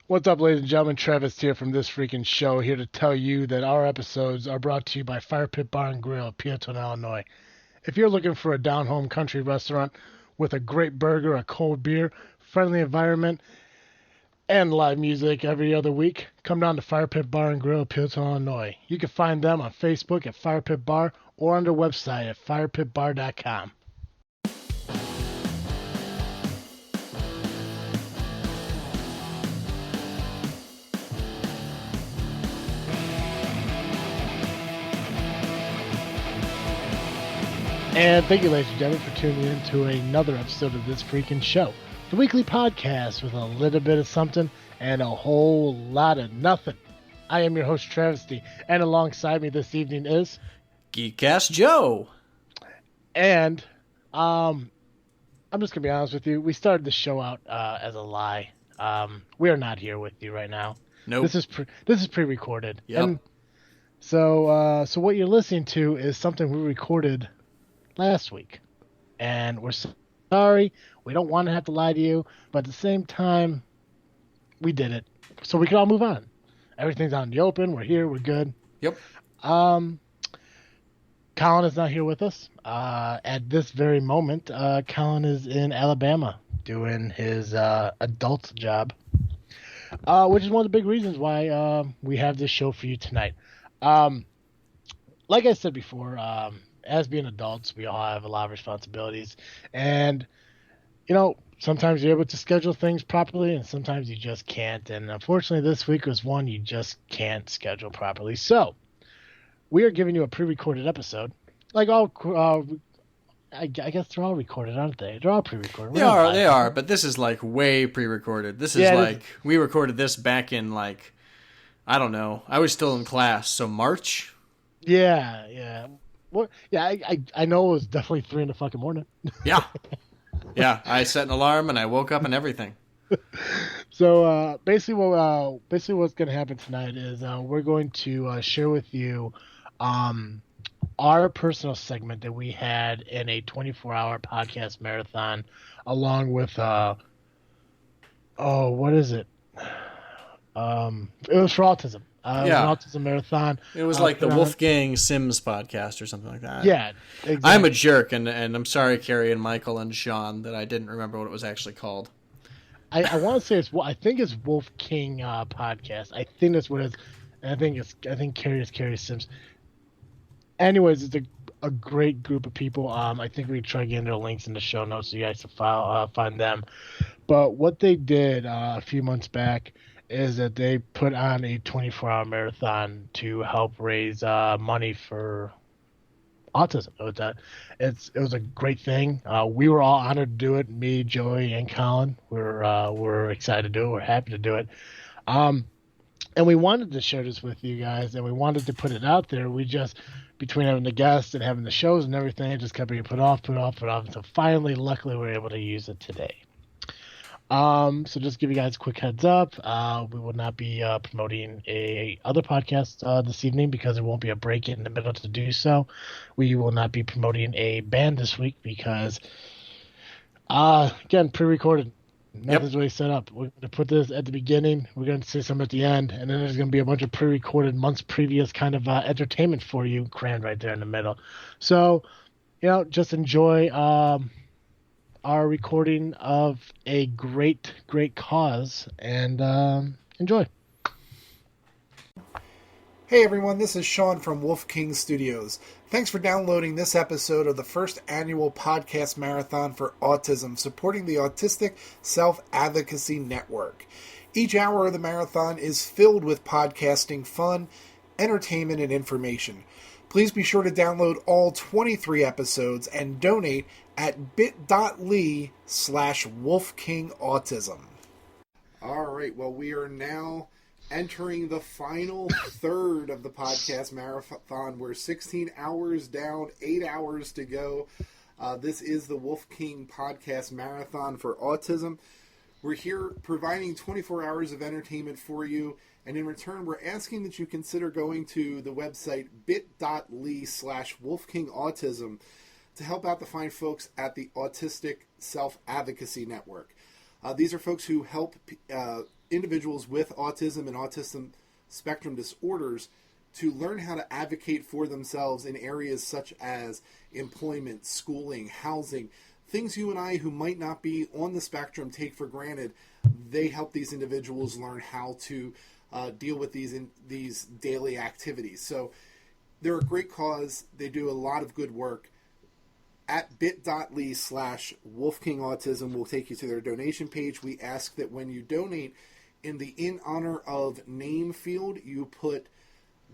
What's up, ladies and gentlemen? Travis here from This Freakin' Show, here to tell you that our episodes are brought to you by Fire Pit Bar and Grill, Peatone, Illinois. If you're looking for a down-home country restaurant with a great burger, a cold beer, friendly environment, and live music every other week, come down to Fire Pit Bar and Grill, Peatone, Illinois. You can find them on Facebook at Fire Pit Bar or on their website at firepitbar.com. And thank you, ladies and gentlemen, for tuning in to another episode of This Freakin' Show, the weekly podcast with a little bit of something and a whole lot of nothing. I am your host, Travesty, and alongside me this evening is... Geek Cast Joe. And, I'm just going to be honest with you, we started the show out as a lie. We are not here with you right now. Nope. This is pre-recorded. Yep. And so what you're listening to is something we recorded last week, and we're sorry. We don't want to have to lie to you, but at the same time, we did it, so we can all move on. Everything's out in the open. We're here. We're good. Yep. Colin is not here with us at this very moment. Colin is in Alabama doing his adult job, which is one of the big reasons why we have this show for you tonight. Like I said before, as being adults, we all have a lot of responsibilities, and sometimes you're able to schedule things properly and sometimes you just can't. And unfortunately, this week was one you just can't schedule properly. So we are giving you a pre-recorded episode. Like all, I guess they're all recorded, aren't they? They're all pre-recorded. They are, but this is like way pre-recorded. This is we recorded this back in I don't know. I was still in class, so March. Yeah. Well, yeah, I know it was definitely 3 in the fucking morning. Yeah. Yeah, I set an alarm and I woke up and everything. So basically what's going to happen tonight is we're going to share with you our personal segment that we had in a 24-hour podcast marathon, along with what is it? It was for autism. It was an autism marathon. It was like the Wolfgang Sims podcast or something like that. Yeah, exactly. I'm a jerk, and I'm sorry, Carrie and Michael and Sean, that I didn't remember what it was actually called. I want to say I think it's Wolf King podcast. I think that's what it is. And I think Carrie is Carrie Sims. Anyways, it's a great group of people. I think we try to get their links in the show notes so you guys can find them. But what they did a few months back is that they put on a 24-hour marathon to help raise money for autism. It was a great thing. We were all honored to do it. Me, Joey, and Colin. We're excited to do it. We're happy to do it. And we wanted to share this with you guys, and we wanted to put it out there. We just, between having the guests and having the shows and everything, it just kept being put off. Until finally, luckily, we were able to use it today. So just give you guys a quick heads up. We will not be promoting a other podcast this evening because there won't be a break in the middle to do so. We will not be promoting a band this week because, again, pre-recorded. Nothing's really set up. We're going to put this at the beginning. We're going to say something at the end, and then there's going to be a bunch of pre-recorded, months previous kind of entertainment for you crammed right there in the middle. So, just enjoy our recording of a great cause, and enjoy. Hey everyone, this is Sean from Wolf King Studios. Thanks for downloading this episode of the first annual podcast marathon for autism, supporting the Autistic Self-Advocacy Network. Each hour of the marathon is filled with podcasting fun, entertainment, and information. Please be sure to download all 23 episodes and donate at bit.ly/wolfkingautism. All right, well, we are now entering the final third of the podcast marathon. We're 16 hours down, 8 hours to go. This is the Wolf King podcast marathon for autism. We're here providing 24 hours of entertainment for you, and in return, we're asking that you consider going to the website bit.ly/wolfkingautism to help out the fine folks at the Autistic Self-Advocacy Network. These are folks who help individuals with autism and autism spectrum disorders to learn how to advocate for themselves in areas such as employment, schooling, housing, things you and I who might not be on the spectrum take for granted. They help these individuals learn how to deal with these daily activities. So they're a great cause. They do a lot of good work. At bit.ly/WolfKingAutism will take you to their donation page. We ask that when you donate, in the in honor of name field, you put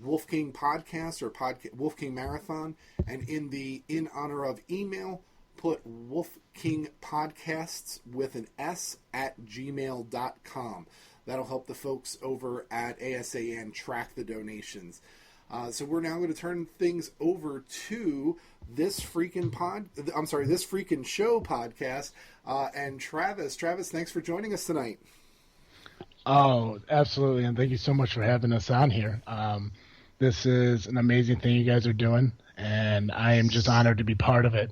Wolf King Podcast or Wolf King Marathon, and in the in honor of email, put Wolf King Podcasts with an S at gmail.com. That'll help the folks over at ASAN track the donations. So we're now going to turn things over to this Freakin Show podcast. And Travis, thanks for joining us tonight. Oh, absolutely. And thank you so much for having us on here. This is an amazing thing you guys are doing, and I am just honored to be part of it.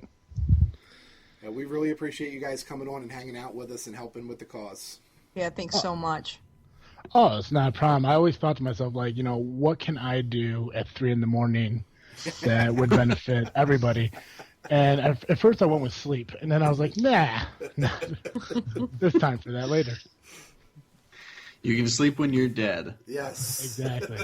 Yeah, we really appreciate you guys coming on and hanging out with us and helping with the cause. Yeah, thanks so much. Oh, it's not a problem. I always thought to myself, like, what can I do at 3 a.m. that would benefit everybody? And at first I went with sleep, and then I was like, nah. There's time for that later. You can sleep when you're dead. Yes. Exactly.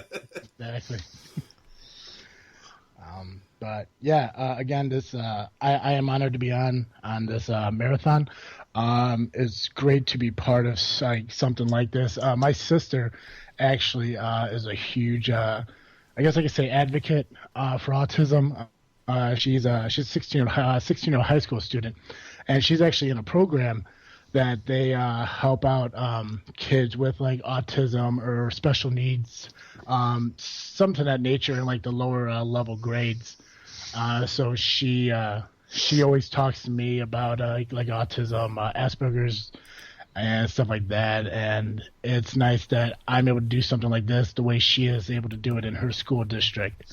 But yeah, again, this I am honored to be on this marathon. It's great to be part of something like this. My sister actually is a huge, I guess I could say, advocate for autism. She's a 16-year-old high school student, and she's actually in a program that they help out kids with like autism or special needs, something of that nature in like the lower level grades. So she always talks to me about like autism, Asperger's, and stuff like that. And it's nice that I'm able to do something like this the way she is able to do it in her school district.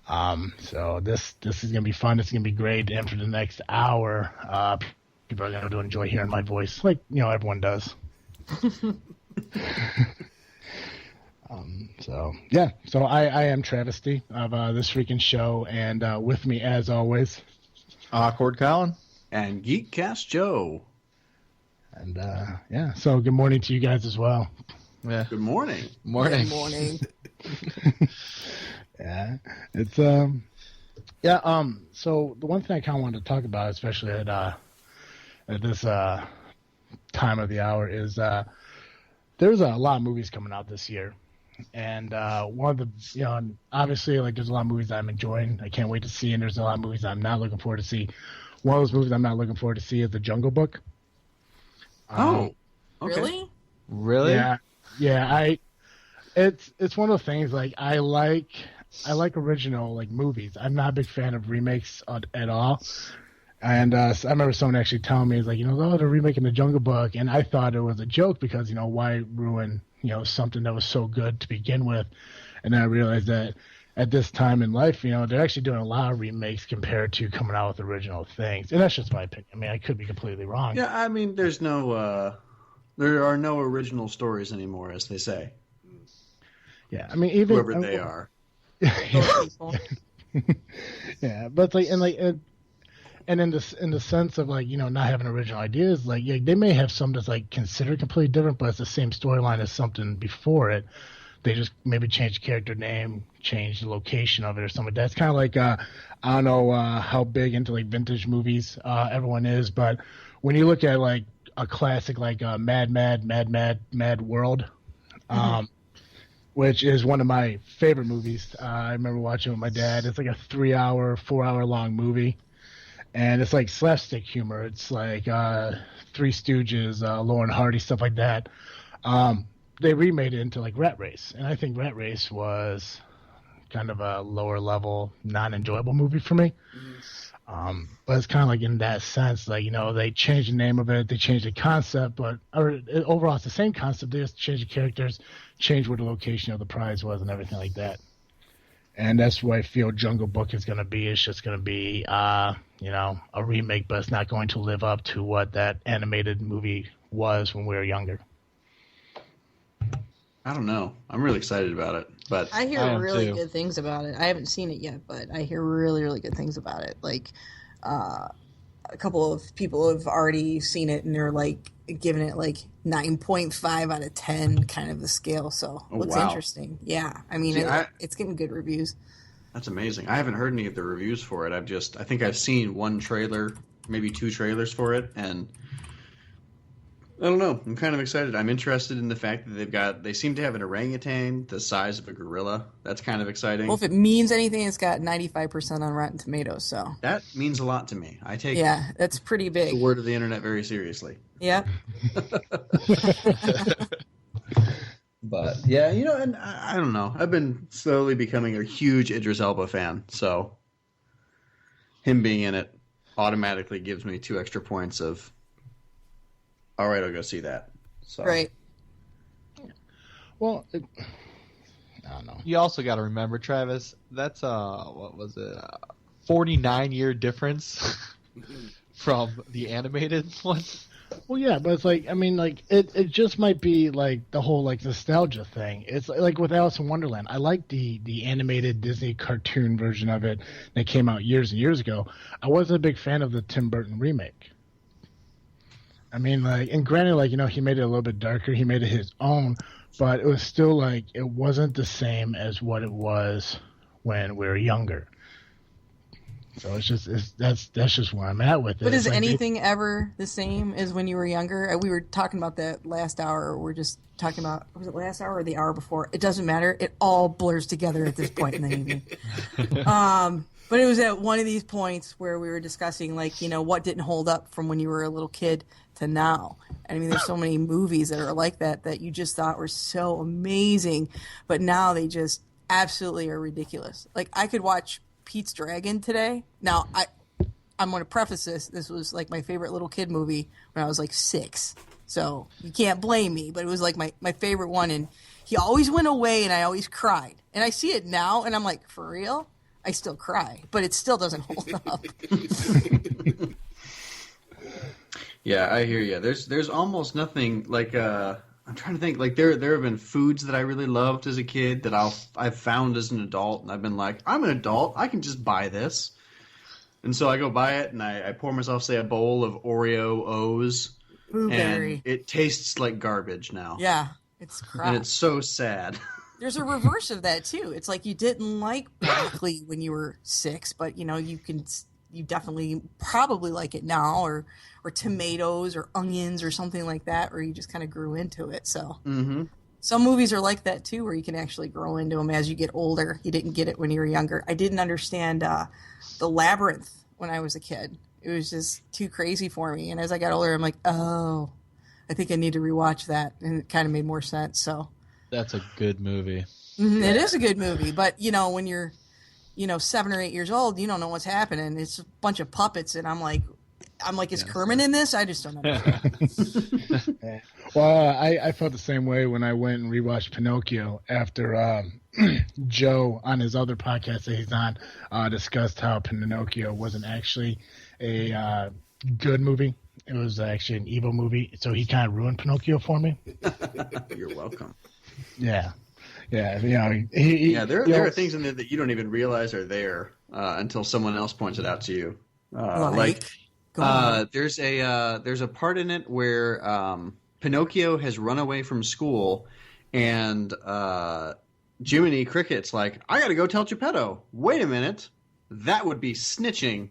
So this is gonna be fun. It's gonna be great. And for the next hour, people are going to enjoy hearing my voice, like everyone does. So I am Travesty of this Freakin Show, and with me as always, Awkward Colin And Geek Cast Joe. And so good morning to you guys as well. Yeah. Good morning. Morning. Good morning. Yeah, it's so the one thing I kind of wanted to talk about, especially at this time of the hour, is there's a lot of movies coming out this year, and one of the obviously, like, there's a lot of movies that I'm enjoying. I can't wait to see, and there's a lot of movies that I'm not looking forward to see. One of those movies I'm not looking forward to see is The Jungle Book. Okay. Really? Really? Yeah. It's one of those things, like, I like original, like, movies. I'm not a big fan of remakes at all. And I remember someone actually telling me, he's like, they're remaking The Jungle Book, and I thought it was a joke because, why ruin, something that was so good to begin with? And then I realized that at this time in life, they're actually doing a lot of remakes compared to coming out with original things. And that's just my opinion. I mean, I could be completely wrong. Yeah, I mean, there are no original stories anymore, as they say. Yeah, I mean, even whoever they are. Yeah, but it's like, and in the sense of, like, not having original ideas, like, they may have some that's like considered completely different, but it's the same storyline as something before it. They just maybe change the character name, change the location of it or something like that. It's kind of like I don't know how big into like vintage movies everyone is, but when you look at like a classic like Mad World, which is one of my favorite movies. I remember watching it with my dad. It's like a 4-hour long movie. And it's like slapstick humor. It's like Three Stooges, Laurel and Hardy, stuff like that. They remade it into like Rat Race. And I think Rat Race was kind of a lower level, non-enjoyable movie for me. But it's kind of like in that sense, like, they changed the name of it, they changed the concept, overall it's the same concept. They just changed the characters, changed where the location of the prize was and everything like that. And that's what I feel Jungle Book is going to be. It's just going to be, a remake, but it's not going to live up to what that animated movie was when we were younger. I don't know. I'm really excited about it, but I I hear am really too. good things about it. I haven't seen it yet, but I hear really, really good things about it. Like, a couple of people have already seen it, and they're like giving it like 9.5 out of 10, kind of the scale. So Oh, looks wow. interesting. Yeah, I mean, See, it's getting good reviews. that's amazing. I haven't heard any of the reviews for it. I think I've seen one trailer, maybe 2 trailers for it, and I don't know. I'm kind of excited. I'm interested in the fact that they seem to have an orangutan the size of a gorilla. That's kind of exciting. Well, if it means anything, it's got 95% on Rotten Tomatoes. So That means a lot to me. I take yeah, that's pretty the big. word of the internet very seriously. Yep. But yeah, and I don't know. I've been slowly becoming a huge Idris Elba fan, so him being in it automatically gives me 2 extra points of, all right, I'll go see that. So Right. Well, I don't know. You also got to remember, Travis, that's what was it, 49-year difference from the animated one. Well, yeah, but it's like, I mean, like it just might be like the whole like nostalgia thing. It's like with Alice in Wonderland. I like the animated Disney cartoon version of it that came out years and years ago. I wasn't a big fan of the Tim Burton remake. I mean, like, and granted, like, he made it a little bit darker. He made it his own, but it was still like it wasn't the same as what it was when we were younger. So that's just where I'm at with it. But is It's like anything ever the same as when you were younger? We were talking about that last hour. We're just talking about, was it last hour or the hour before? It doesn't matter. It all blurs together at this point in the evening. But it was at one of these points where we were discussing, like, what didn't hold up from when you were a little kid to now. I mean, there's so many movies that are like that you just thought were so amazing, but now they just absolutely are ridiculous. Like, I could watch Pete's Dragon today. Now, I'm going to preface this. This was like my favorite little kid movie when I was like 6. So you can't blame me, but it was like my favorite one. And he always went away and I always cried. And I see it now and I'm like, for real? I still cry, but it still doesn't hold up. Yeah, I hear you. There's almost nothing like I'm trying to think, like there have been foods that I really loved as a kid that I've found as an adult, and I've been like, I'm an adult, I can just buy this, and so I go buy it and I pour myself, say, a bowl of Oreo O's, Blueberry. and it tastes like garbage now. Yeah, it's crap. And it's so sad. There's a reverse of that too. It's like you didn't like broccoli when you were 6, but you definitely probably like it now, or tomatoes or onions or something like that, or you just kind of grew into it. So some movies are like that too, where you can actually grow into them as you get older. You didn't get it when you were younger. I didn't understand the Labyrinth when I was a kid. It was just too crazy for me. And as I got older, I'm like, oh, I think I need to rewatch that. And it kind of made more sense. So That's a good movie. it is a good movie. But, when you're, 7 or 8 years old, you don't know what's happening. It's a bunch of puppets. And I'm like, is Kermit in this? I just don't know. Well, I felt the same way when I went and rewatched Pinocchio after Joe on his other podcast that he's on discussed how Pinocchio wasn't actually a good movie. It was actually an evil movie. So he kind of ruined Pinocchio for me. You're welcome. Yeah. Yeah. There are things in there that you don't even realize are there until someone else points it out to you. There's a part in it where Pinocchio has run away from school, and Jiminy Cricket's like, I gotta go tell Geppetto. Wait a minute, that would be snitching.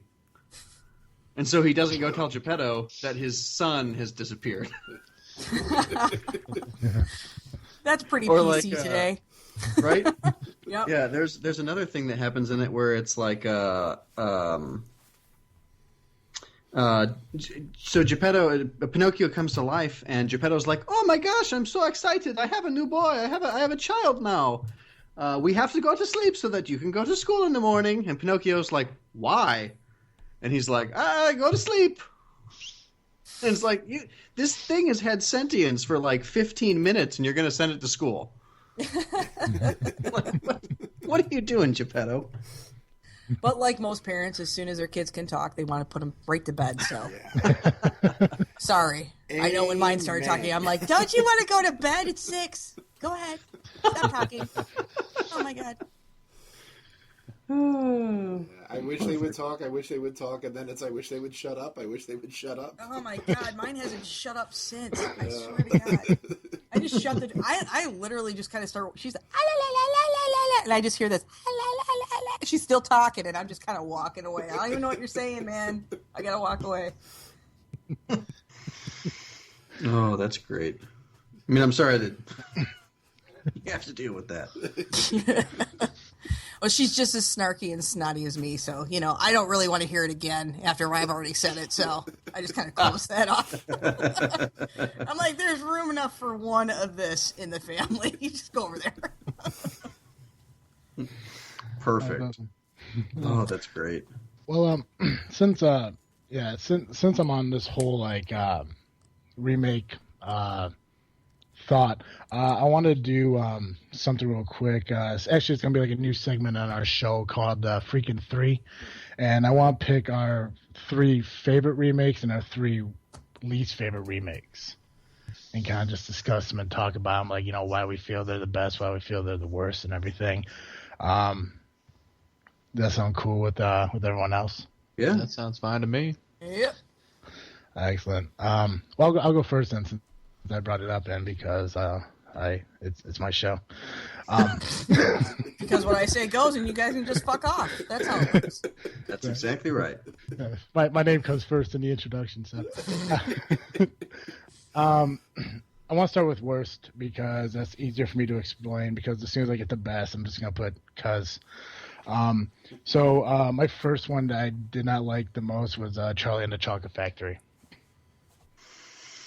And so he doesn't go tell Geppetto that his son has disappeared. That's pretty Or PC like, today. Right? Yep. Yeah, there's another thing that happens in it where it's like so Pinocchio comes to life, and Geppetto's like, "Oh my gosh, I'm so excited! I have a new boy. I have a child now. We have to go to sleep so that you can go to school in the morning." And Pinocchio's like, "Why?" And he's like, "Go to sleep." And it's like, this thing has had sentience for like 15 minutes, and you're going to send it to school. What are you doing, Geppetto? But like most parents, as soon as their kids can talk, they want to put them right to bed. So, sorry. I know when mine started talking, I'm like, "Don't you want to go to bed at 6?" Go ahead. Stop talking. Oh my god. I wish they would talk. I wish they would talk. And then it's I wish they would shut up. I wish they would shut up. Oh my god, mine hasn't shut up since. I swear to God. I just shut the. I literally just kind of start. She's like, ah, la, la, la, la, la, la, and I just hear this. Ah, la, la, la, la. She's still talking, and I'm just kind of walking away. I don't even know what you're saying, man. I gotta walk away. Oh, that's great. I mean, I'm sorry that you have to deal with that. Well, she's just as snarky and snotty as me, so, you know, I don't really want to hear it again after I've already said it, so I just kind of close that off. I'm like, there's room enough for one of this in the family. You just go over there. Perfect. Oh, that's great. Well, since I'm on this whole like remake thought, I want to do something real quick. Actually, it's gonna be like a new segment on our show called Freakin' 3, and I want to pick our 3 favorite remakes and our 3 least favorite remakes, and kind of just discuss them and talk about them, like, you know, why we feel they're the best, why we feel they're the worst, and everything. That sound cool with everyone else? Yeah, That sounds fine to me. Yep. Excellent. Well, I'll go first then, since I brought it up, and because it's my show. Because what I say goes, and you guys can just fuck off. That's how it works. that's exactly right. My name comes first in the introduction, so. I want to start with worst because that's easier for me to explain. Because as soon as I get the best, I'm just gonna put cuz. So my first one that I did not like the most was Charlie and the Chocolate Factory.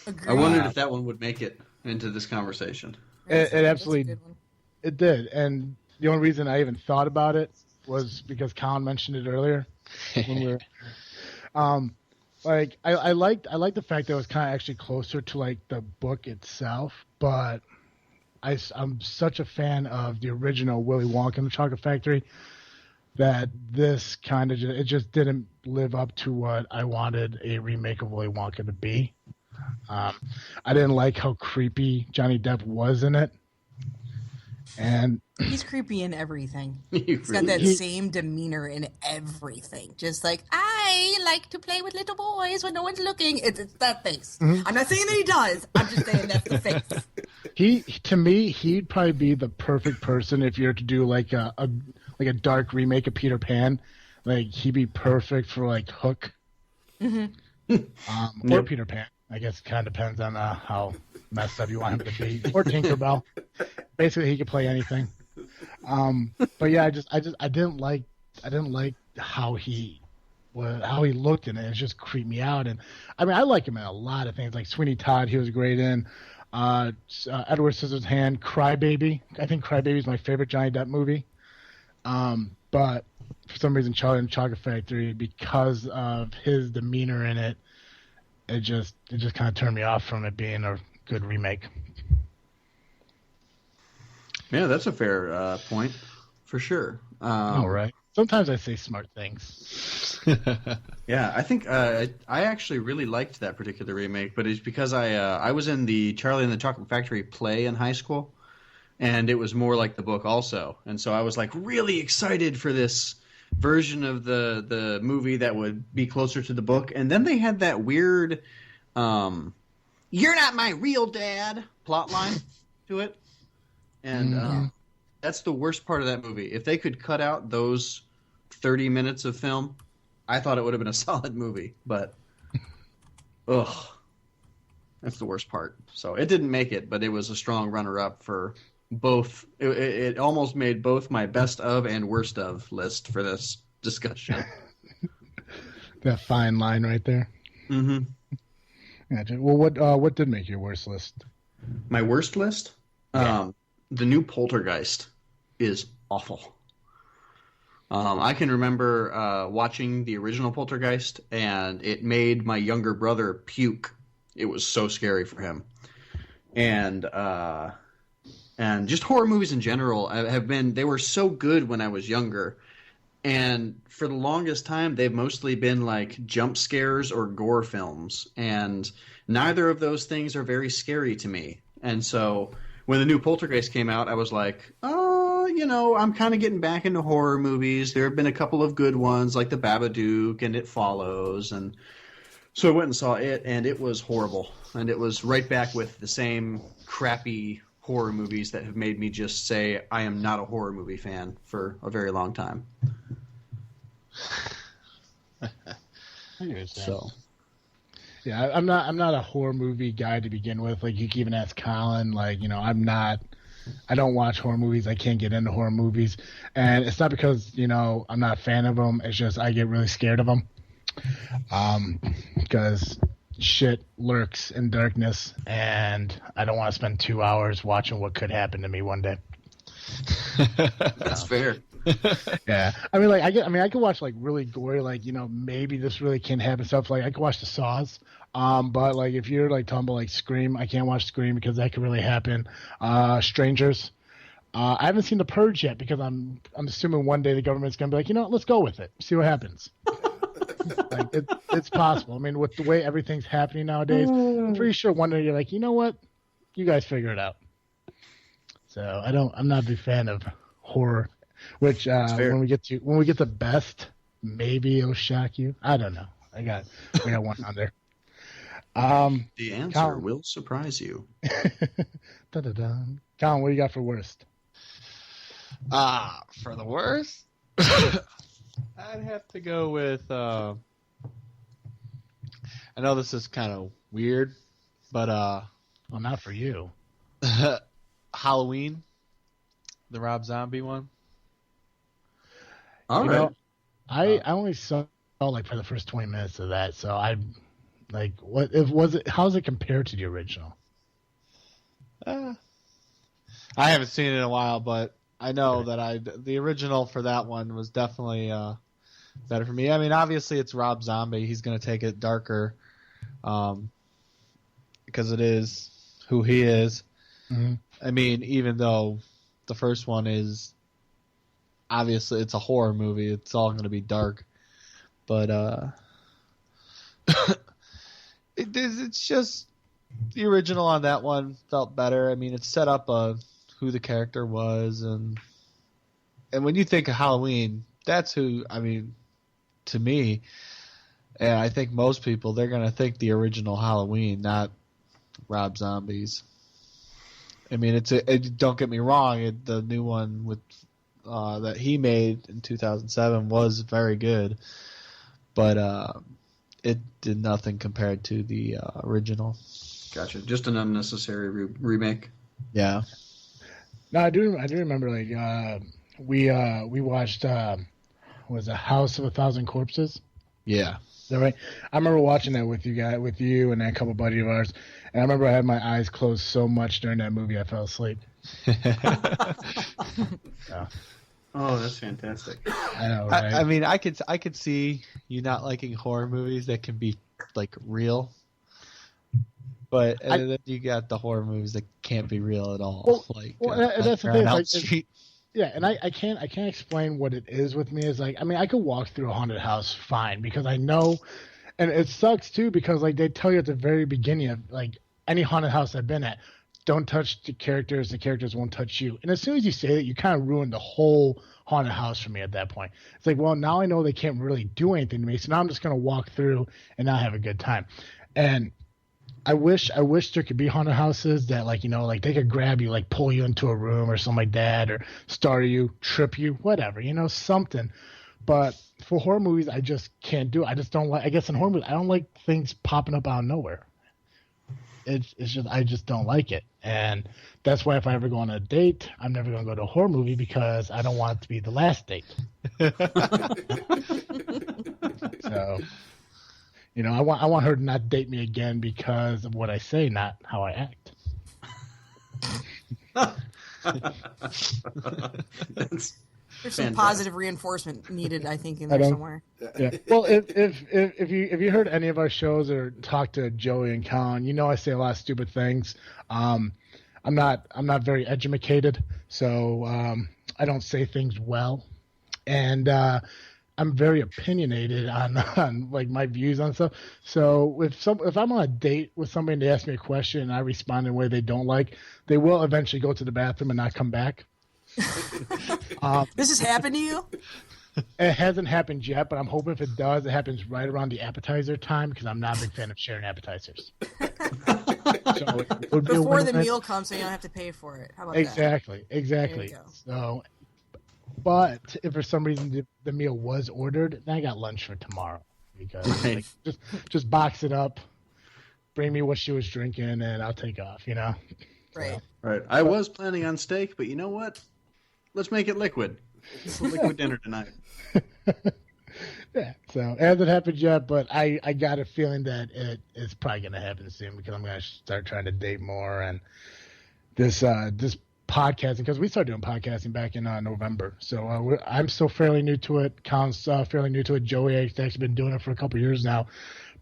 Agreed. I wondered if that one would make it into this conversation. It That's a absolutely good one. it did, and the only reason I even thought about it was because Colin mentioned it earlier when we were. Like I liked the fact that it was kind of actually closer to like the book itself, but I'm such a fan of the original Willy Wonka and the Chocolate Factory that this kind of it just didn't live up to what I wanted a remake of Willy Wonka to be. I didn't like how creepy Johnny Depp was in it, and He's creepy in everything. You He's got that really- same demeanor in everything. Just like, I like to play with little boys when no one's looking. It's that face. I'm not saying that he does. I'm just saying that's the face. to me, he'd probably be the perfect person if you're to do like a dark remake of Peter Pan. Like he'd be perfect for like Hook, or Peter Pan. I guess it kind of depends on how messed up you want him to be, or Tinkerbell. Basically, he could play anything. But yeah, I didn't like how he looked in it. It just creeped me out. And I mean, I like him in a lot of things, like Sweeney Todd. He was great in. Edward Scissorhands, Crybaby. I think Crybaby is my favorite Johnny Depp movie. But for some reason, Charlie and the Chocolate Factory, because of his demeanor in it, it just kind of turned me off from it being a good remake. Yeah, that's a fair point, for sure. All right. Sometimes I say smart things. Yeah, I think I actually really liked that particular remake, but it's because I was in the Charlie and the Chocolate Factory play in high school, and it was more like the book also, and so I was like really excited for this version of the movie that would be closer to the book, and then they had that weird "You're not my real dad" plotline to it. And that's the worst part of that movie. If they could cut out those 30 minutes of film, I thought it would have been a solid movie. But, that's the worst part. So it didn't make it, but it was a strong runner-up for both. It almost made both my best of and worst of list for this discussion. That fine line right there. Mm-hmm. Gotcha. Well, what did make your worst list? My worst list? Yeah. The new Poltergeist is awful. I can remember watching the original Poltergeist, and it made my younger brother puke. It was so scary for him. And just horror movies in general they were so good when I was younger. And for the longest time, they've mostly been like jump scares or gore films. And neither of those things are very scary to me. And so when the new Poltergeist came out, I was like, I'm kind of getting back into horror movies. There have been a couple of good ones, like The Babadook and It Follows, and so I went and saw it, and it was horrible. And it was right back with the same crappy horror movies that have made me just say I am not a horror movie fan for a very long time. So, yeah, I'm not a horror movie guy to begin with. Like, you can even ask Colin. Like, I don't watch horror movies. I can't get into horror movies, and it's not because I'm not a fan of them. It's just I get really scared of them, because shit lurks in darkness, and I don't want to spend 2 hours watching what could happen to me one day. That's fair. Yeah, I could watch like really gory, like maybe this really can happen stuff. Like I could watch the Saws, but like if you're like talking about like Scream, I can't watch Scream because that could really happen. Strangers, I haven't seen The Purge yet because I'm assuming one day the government's gonna be like, let's go with it, see what happens. Like it's possible. I mean, with the way everything's happening nowadays, I'm pretty sure one day you're like, what, you guys figure it out. So I'm not a big fan of horror. Which when we get to best, maybe it'll shock you. I don't know. I got one on there. The answer will surprise you. Dun-dun-dun. Colin, what do you got for worst? For the worst, I'd have to go with. I know this is kind of weird, but well, not for you. Halloween, the Rob Zombie one. All right. I only saw like for the first 20 minutes of that, so I like how's it compared to the original? I haven't seen it in a while, but I know that the original for that one was definitely better for me. I mean, obviously it's Rob Zombie. He's going to take it darker because it is who he is. Mm-hmm. I mean, even though the first one is obviously it's a horror movie, it's all going to be dark, but it's just the original on that one felt better. I mean, it set up who the character was, and when you think of Halloween, that's who. I mean, to me, and I think most people, they're going to think the original Halloween, not Rob Zombie's. I mean, don't get me wrong, the new one with that he made in 2007 was very good, but it did nothing compared to the original. Gotcha. Just an unnecessary remake. Yeah. No, I do remember like we watched was it House of a Thousand Corpses? Yeah. Is that right? I remember watching that with you and a couple buddy of ours, and I remember I had my eyes closed so much during that movie I fell asleep. So. Oh, that's fantastic. I know, right? I mean, I could see you not liking horror movies that can be like real, but then you got the horror movies that can't be real at all. That's the thing. Like Street. Yeah, and I can't explain what it is with me. Is like, I mean, I could walk through a haunted house fine because I know, and it sucks too because like they tell you at the very beginning of like any haunted house I've been at, don't touch the characters won't touch you. And as soon as you say that, you kind of ruin the whole haunted house for me at that point. It's like, well, now I know they can't really do anything to me, so now I'm just going to walk through and not have a good time. And I wish there could be haunted houses that like, like they could grab you, like pull you into a room or something like that, or startle you, trip you, whatever, something. But for horror movies, I just can't do it. I just don't like, I guess in horror movies, I don't like things popping up out of nowhere. It's just, I just don't like it. And that's why if I ever go on a date, I'm never going to go to a horror movie because I don't want it to be the last date. So, I want her to not date me again because of what I say, not how I act. There's some positive reinforcement needed, I think, in there somewhere. Yeah. Well, if you heard any of our shows or talked to Joey and Colin, I say a lot of stupid things. I'm not very educated, so I don't say things well, and I I'm very opinionated on like my views on stuff. So if I'm on a date with somebody and they ask me a question and I respond in a way they don't like, they will eventually go to the bathroom and not come back. This has happened to you? It hasn't happened yet, but I'm hoping if it does, it happens right around the appetizer time because I'm not a big fan of sharing appetizers. So before the meal comes, so you don't have to pay for it. How about exactly, that? Exactly. So, but if for some reason the meal was ordered, then I got lunch for tomorrow because like, just box it up, bring me what she was drinking, and I'll take off. You know. Right. So, Right. I was planning on steak, but you know what? Let's make it liquid. It's a liquid dinner tonight. Yeah, so it hasn't happened yet, but I got a feeling that it is probably going to happen soon because I'm going to start trying to date more and this podcasting because we started doing podcasting back in November. So I'm still fairly new to it. Colin's fairly new to it. Joey has actually been doing it for a couple of years now.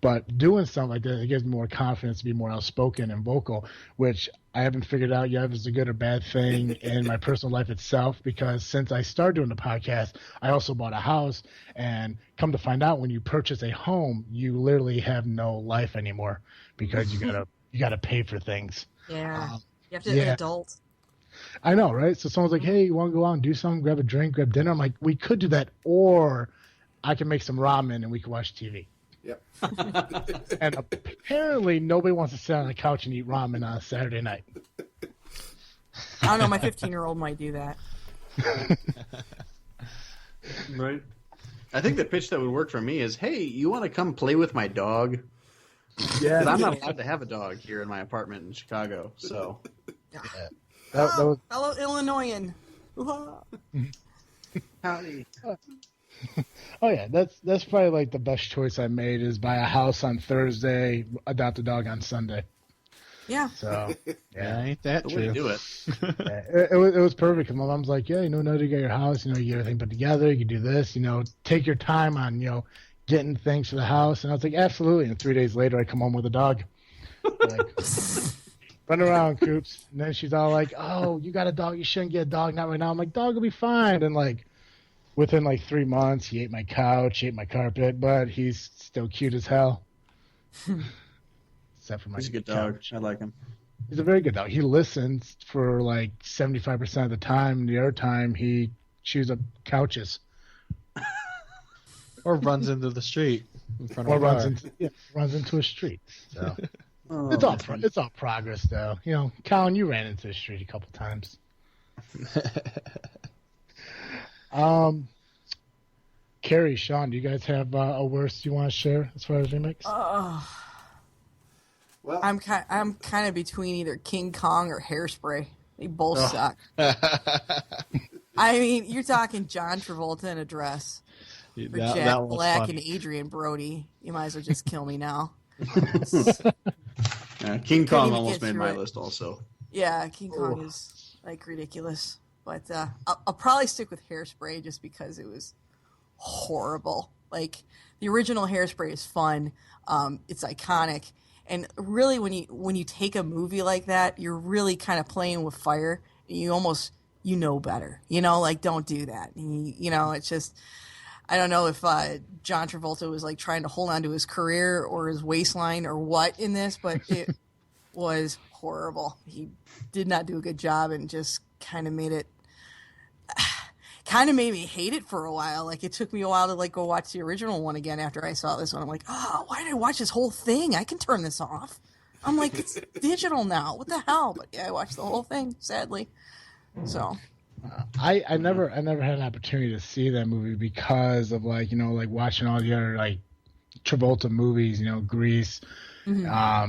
But doing something like that, it gives me more confidence to be more outspoken and vocal, which I haven't figured out yet if it's a good or bad thing in my personal life itself. Because since I started doing the podcast, I also bought a house. And come to find out, when you purchase a home, you literally have no life anymore because you gotta pay for things. Yeah, you have to be an adult. I know, right? So someone's like, "Hey, you want to go out and do something? Grab a drink, grab dinner." I'm like, "We could do that, or I can make some ramen and we can watch TV." Yep. And apparently nobody wants to sit on the couch and eat ramen on a Saturday night. I don't know. My 15-year-old might do that. Right. I think the pitch that would work for me is, hey, you want to come play with my dog? Yeah. I'm not allowed to have a dog here in my apartment in Chicago, so. Yeah. That was... Fellow Illinoisan. Howdy. Oh yeah, that's probably like the best choice I made is buy a house on Thursday, adopt a dog on Sunday. Yeah. So yeah, ain't that The true? way to do it. Yeah, it was perfect. Cause my mom's like, yeah, now to get your house, you get everything put together. You can do this, take your time on, getting things for the house. And I was like, absolutely. And 3 days later, I come home with a dog. Like, run around, Coops. And then she's all like, oh, you got a dog. You shouldn't get a dog. Not right now. I'm like, dog will be fine. And like, within like 3 months, he ate my couch, ate my carpet, but he's still cute as hell. Except for my He's a good dog. couch. I like him. He's a very good dog. He listens for like 75% of the time. The other time, he chews up couches. Or runs into the street in front of Or a car. runs into a street. So Oh, it's all progress, though. Colin, you ran into the street a couple times. Carrie, Sean, do you guys have a worst you want to share as far as remakes? Well, I'm kind of between either King Kong or Hairspray. They both suck. I mean, you're talking John Travolta in a dress, or Jack Black and Adrian Brody. You might as well just kill me now. King Kong even almost get made through my it. list also. Yeah, King Kong is like ridiculous. But I'll probably stick with Hairspray just because it was horrible. Like the original Hairspray is fun. It's iconic. And really, when you take a movie like that, you're really kind of playing with fire. You almost better. Like don't do that. It's just I don't know if John Travolta was like trying to hold on to his career or his waistline or what in this, but it was horrible. He did not do a good job and just kind of made me hate it for a while. Like it took me a while to like go watch the original one again after I saw this one. I'm like, oh, why did I watch this whole thing? I can turn this off. I'm like, it's digital now. What the hell? But yeah, I watched the whole thing, sadly. So I never had an opportunity to see that movie because of like watching all the other like Travolta movies, Grease, I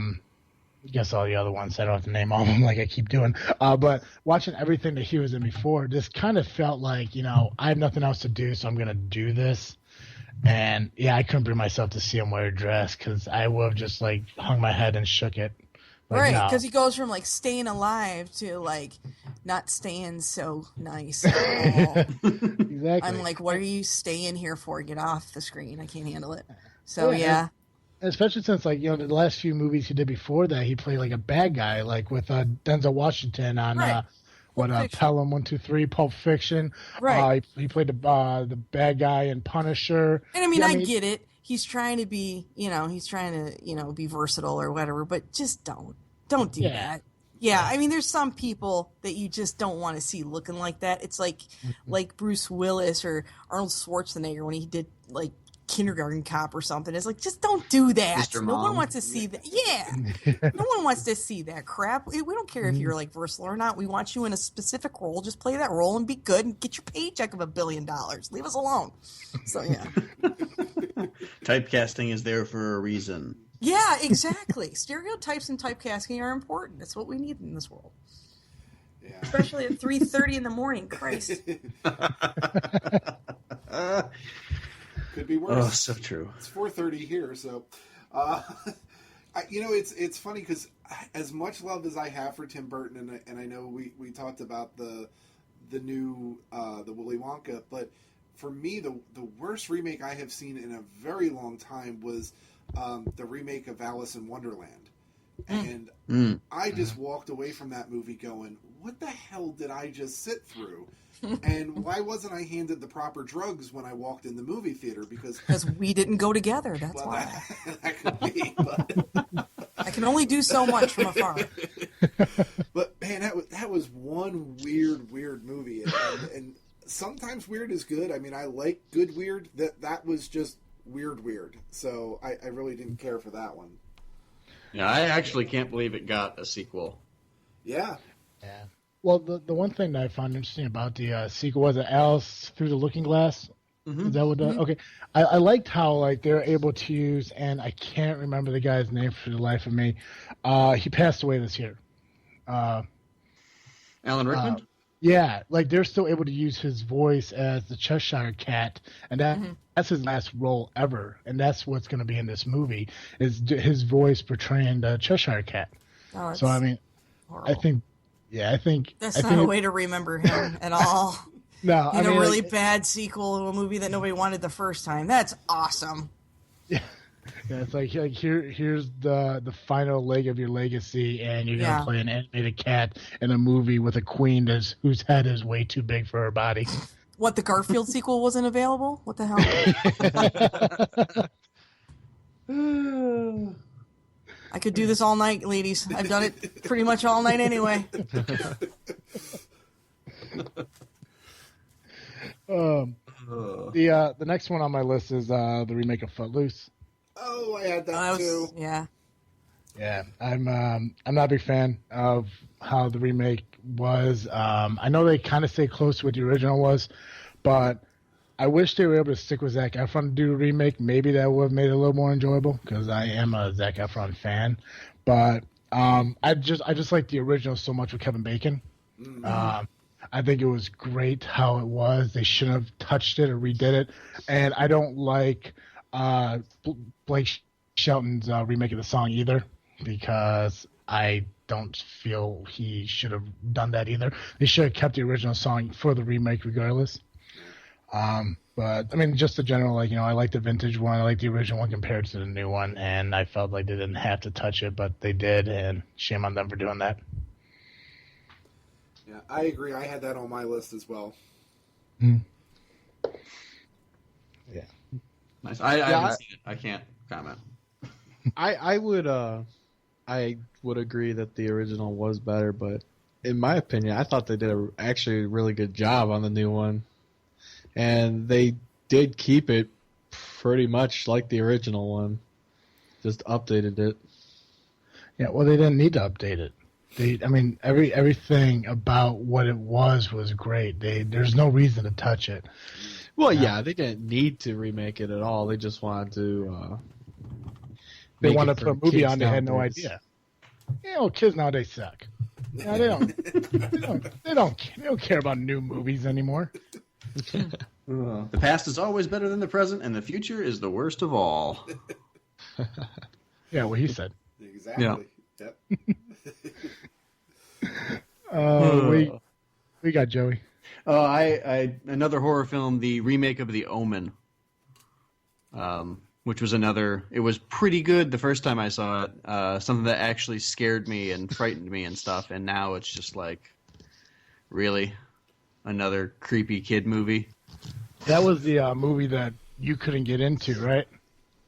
guess all the other ones. I don't have to name all of them like I keep doing. But watching everything that he was in before, just kind of felt like, I have nothing else to do, so I'm going to do this. And, yeah, I couldn't bring myself to see him wear a dress because I would have just, like, hung my head and shook it. Like, right, because he goes from, like, staying alive to, like, not staying so nice at all. Exactly. I'm like, what are you staying here for? Get off the screen. I can't handle it. So, yeah. Especially since, like, the last few movies he did before that, he played, like, a bad guy, like, with Denzel Washington on, Fiction. Pelham 1-2-3, Pulp Fiction. Right. He played the bad guy in Punisher. And I mean, I get it. He's trying to be, he's trying to, be versatile or whatever, but just don't do that. Yeah, I mean, there's some people that you just don't want to see looking like that. It's like Bruce Willis or Arnold Schwarzenegger when he did like Kindergarten Cop or something. It's like, just don't do that. Mr. No Mom. one wants to see that. Yeah, no one wants to see that crap. We don't care if you're like versatile or not. We want you in a specific role. Just play that role and be good and get your paycheck of $1 billion. Leave us alone. So yeah. Typecasting is there for a reason. Yeah, exactly. Stereotypes and typecasting are important. That's what we need in this world. Yeah. Especially at 3:30 in the morning. Christ. Could be worse. Oh, so true. It's 4:30 here, so it's funny because as much love as I have for Tim Burton, and I know we talked about the new the Willy Wonka, but for me the worst remake I have seen in a very long time was the remake of Alice in Wonderland, and I just walked away from that movie going, what the hell did I just sit through? And why wasn't I handed the proper drugs when I walked in the movie theater? Because we didn't go together. That's why. That could be. But I can only do so much from afar. But man, that was one weird movie, and sometimes weird is good. I mean, I like good weird. That was just weird. So I really didn't care for that one. Yeah, I actually can't believe it got a sequel. Yeah. Yeah. Well, the one thing that I found interesting about the sequel was Alice Through the Looking Glass. Mm-hmm. Is that what? Okay, I liked how like they're able to use, and I can't remember the guy's name for the life of me. He passed away this year. Alan Rickman. Yeah, like they're still able to use his voice as the Cheshire Cat, and that's his last role ever, and that's what's going to be in this movie is his voice portraying the Cheshire Cat. Oh, so I mean, horrible. I think that's not a way to remember him at all. No, a really bad sequel to a movie that nobody wanted the first time. That's awesome. Yeah, it's like here's the final leg of your legacy, and you're gonna play an animated cat in a movie with a queen whose head is way too big for her body. What, the Garfield sequel wasn't available? What the hell? I could do this all night, ladies. I've done it pretty much all night anyway. The next one on my list is the remake of Footloose. Oh, I had that too. Yeah. Yeah, I'm not a big fan of how the remake was. I know they kind of stay close to what the original was, but I wish they were able to stick with Zac Efron to do a remake. Maybe that would have made it a little more enjoyable because I am a Zac Efron fan. But I just like the original so much with Kevin Bacon. Mm-hmm. I think it was great how it was. They shouldn't have touched it or redid it. And I don't like Blake Shelton's remake of the song either because I don't feel he should have done that either. They should have kept the original song for the remake regardless. But I mean, just the general, like, I like the vintage one. I like the original one compared to the new one, and I felt like they didn't have to touch it, but they did, and shame on them for doing that. Yeah, I agree. I had that on my list as well. Mm. Yeah. Nice. I haven't seen it. I can't comment. I would agree that the original was better, but in my opinion, I thought they did actually a really good job on the new one. And they did keep it pretty much like the original one, just updated it. Yeah, well, they didn't need to update it. Everything about what it was great. There's no reason to touch it. Well, yeah, they didn't need to remake it at all. They just wanted to. They wanted to put a movie on. They had no idea. Kids nowadays suck. They don't care about new movies anymore. The past is always better than the present, and the future is the worst of all. Yeah, what he said. Exactly. Yeah. Yep. We got Joey. Another horror film, the remake of The Omen, which was it was pretty good the first time I saw it. Something that actually scared me and frightened me and stuff, and now it's just like Really? Another creepy kid movie? That was the movie that you couldn't get into, right?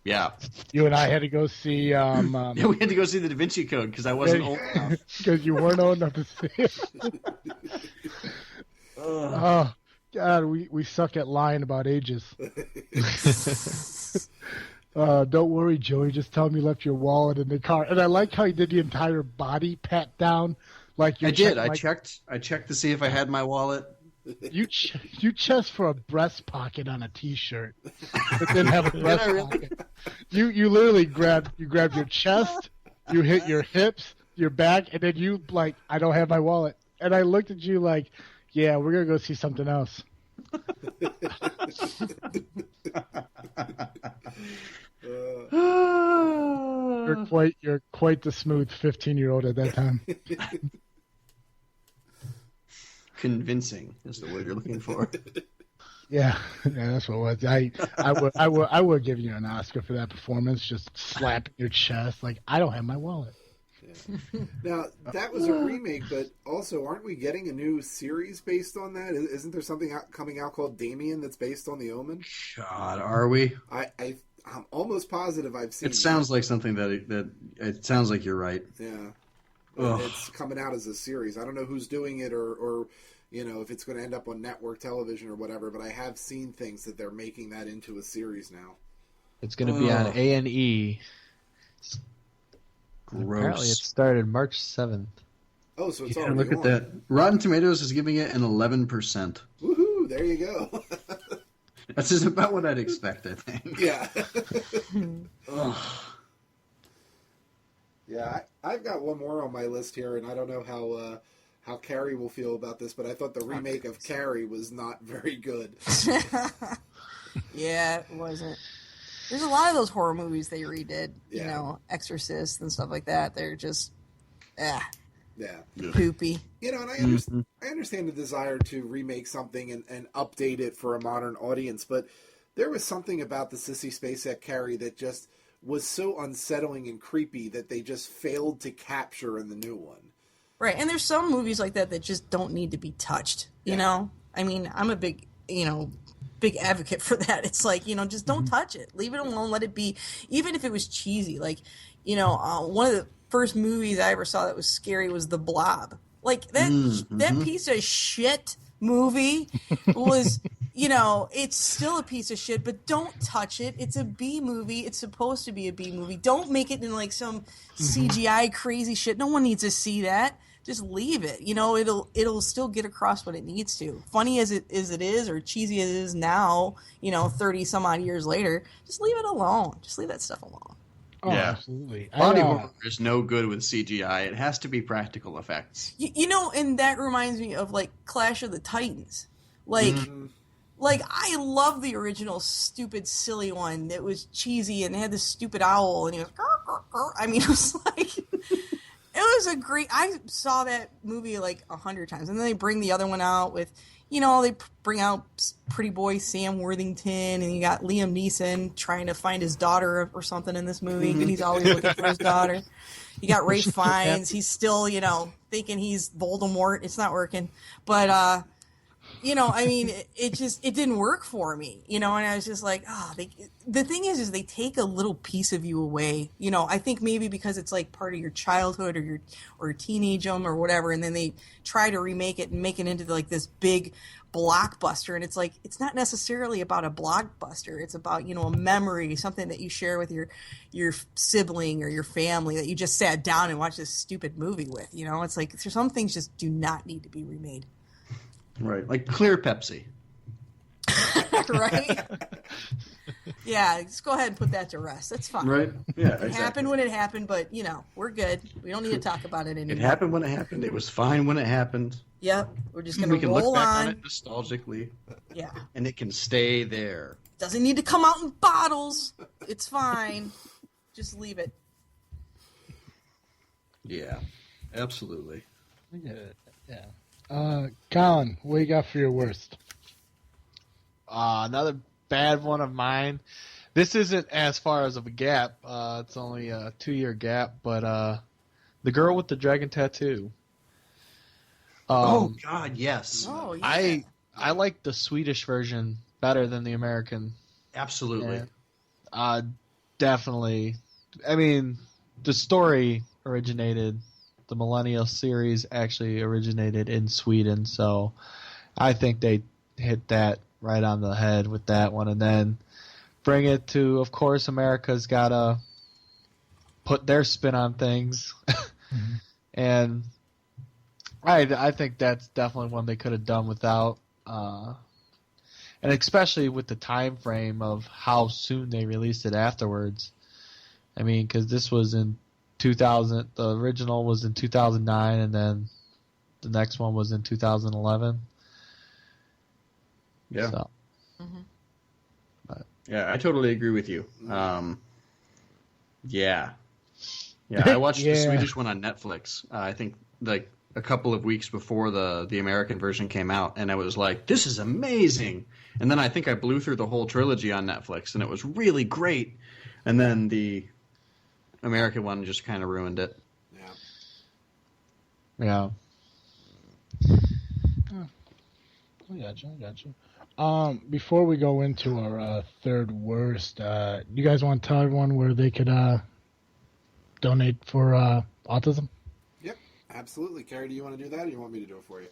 Yeah. You and I had to go see. Yeah, we had to go see the Da Vinci Code because I wasn't old enough. Because you weren't old enough to see it. Oh, God, we suck at lying about ages. Don't worry, Joey. Just tell him you left your wallet in the car. And I like how you did the entire body pat down. Like you I did. I like, checked to see if I had my wallet. You checked for a breast pocket on a T-shirt. It didn't have a breast pocket. You literally grabbed your chest, you hit your hips, your back, and then you like, I don't have my wallet. And I looked at you like, yeah, we're gonna go see something else. You're quite the smooth 15-year-old at that time. Convincing is the word you're looking for. Yeah, that's what it was. I would give you an Oscar for that performance, just slapping your chest like I don't have my wallet. Yeah. Now that was a remake, but also aren't we getting a new series based on that? Isn't there something coming out called Damien that's based on The Omen? God, are we? I'm almost positive I've seen. It sounds like something that it sounds like you're right. Yeah. Ugh. It's coming out as a series. I don't know who's doing it or if it's going to end up on network television or whatever, but I have seen things that they're making that into a series now. It's going to be on A&E. Gross. Apparently it started March 7th. Oh, so it's Yeah, already look at on. that. Rotten Tomatoes is giving it an 11%. Woohoo! There you go. That's just about what I'd expect, I think. Yeah. Ugh. Yeah, I've got one more on my list here, and I don't know how Carrie will feel about this, but I thought the remake of Carrie was not very good. Yeah, it wasn't. There's a lot of those horror movies they redid, Yeah. Exorcist and stuff like that. They're just, Yeah. poopy. And I understand the desire to remake something and update it for a modern audience, but there was something about the Sissy Spacek Carrie that just was so unsettling and creepy that they just failed to capture in the new one. Right, and there's some movies like that that just don't need to be touched, you know? I mean, I'm a big advocate for that. It's like, just don't touch it. Leave it alone, let it be. Even if it was cheesy. Like, one of the first movies I ever saw that was scary was The Blob. Like, that piece of shit movie was, it's still a piece of shit, but don't touch it. It's a B movie. It's supposed to be a B movie. Don't make it in like some CGI crazy shit. No one needs to see that. Just leave it. It'll still get across what it needs to. Funny as it is, or cheesy as it is now, 30 some odd years later, just leave it alone. Just leave that stuff alone. Oh, Yeah. absolutely. Body horror is no good with CGI. It has to be practical effects. And that reminds me of like Clash of the Titans. Like I love the original stupid silly one that was cheesy and had this stupid owl and he was I mean, it was like it was a great. I saw that movie like 100 times, and then they bring the other one out with, they bring out Pretty Boy Sam Worthington, and you got Liam Neeson trying to find his daughter or something in this movie, but he's always looking for his daughter. You got Ray Fiennes. He's still, thinking he's Voldemort. It's not working, but I mean, it didn't work for me, and I was just like, the thing is they take a little piece of you away, I think maybe because it's like part of your childhood or your teenagedom or whatever, and then they try to remake it and make it into like this big blockbuster, and it's like, it's not necessarily about a blockbuster, it's about, a memory, something that you share with your sibling or your family that you just sat down and watched this stupid movie with, it's like, some things just do not need to be remade. Right, like clear Pepsi. Right? Yeah, just go ahead and put that to rest. That's fine. Right? Yeah, exactly. It happened when it happened, but, we're good. We don't need to talk about it anymore. It happened when it happened. It was fine when it happened. Yep. We're just going to We can roll look back on. on it nostalgically. Yeah. And it can stay there. Doesn't need to come out in bottles. It's fine. Just leave it. Yeah, absolutely. Yeah. Colin, what you got for your worst? Another bad one of mine. This isn't as far as of a gap. It's only a 2-year gap, but The Girl with the Dragon Tattoo. Oh God, yes. Oh yeah. I like the Swedish version better than the American. Absolutely. Yeah. Definitely. I mean, the story originated. The Millennial series actually originated in Sweden, so I think they hit that right on the head with that one, and then bring it to, of course, America's gotta put their spin on things, and I think that's definitely one they could have done without, and especially with the time frame of how soon they released it afterwards. I mean, because this was in 2000, the original was in 2009, and then the next one was in 2011. Yeah. So. Yeah, I totally agree with you. Yeah, I watched the Swedish one on Netflix. I think like a couple of weeks before the American version came out, and I was like, "This is amazing!" And then I think I blew through the whole trilogy on Netflix, and it was really great. And then the American one just kind of ruined it. Yeah. I gotcha. Before we go into our third worst, you guys want to tell everyone where they could donate for autism? Yep, absolutely. Carrie, do you want to do that, or you want me to do it for you?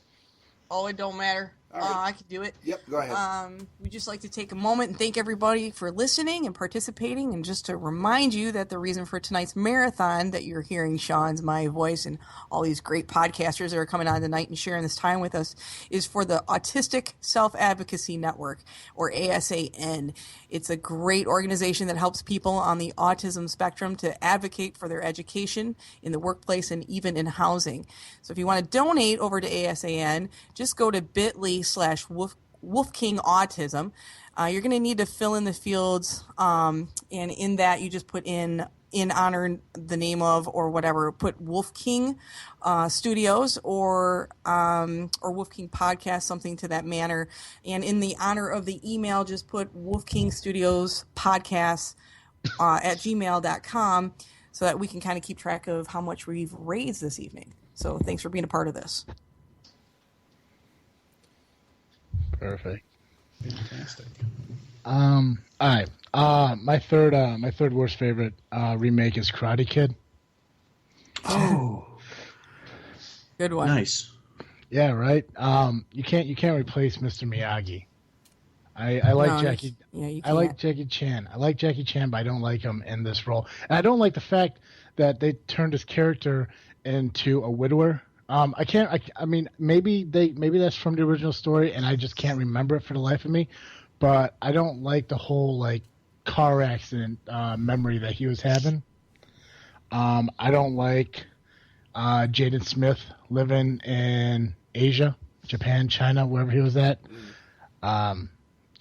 Oh, it don't matter. All right. I can do it. Yep, go ahead. We'd just like to take a moment and thank everybody for listening and participating, and just to remind you that the reason for tonight's marathon, that you're hearing Sean's, my voice, and all these great podcasters that are coming on tonight and sharing this time with us, is for the Autistic Self-Advocacy Network, or ASAN. It's a great organization that helps people on the autism spectrum to advocate for their education in the workplace and even in housing. So if you want to donate over to ASAN, just go to bit.ly/Wolfking Autism. You're going to need to fill in the fields, and in that you just put in honor the name of, or whatever, put Wolf King Studios or Wolf King Podcast, something to that manner. And in the honor of the email, just put Wolf King Studios Podcast at gmail.com, so that we can kind of keep track of how much we've raised this evening. So thanks for being a part of this. Perfect. Fantastic. All right. My third worst favorite remake is Karate Kid. Oh, Good one. nice. Yeah, right. You can't replace Mr. Miyagi. I like No, Jackie. Yeah, you I like can't. Jackie Chan. I like Jackie Chan, but I don't like him in this role. And I don't like the fact that they turned his character into a widower. I mean, maybe that's from the original story, and I just can't remember it for the life of me. But I don't like the whole like car accident memory that he was having. I don't like Jaden Smith living in Asia, Japan, China, wherever he was at. I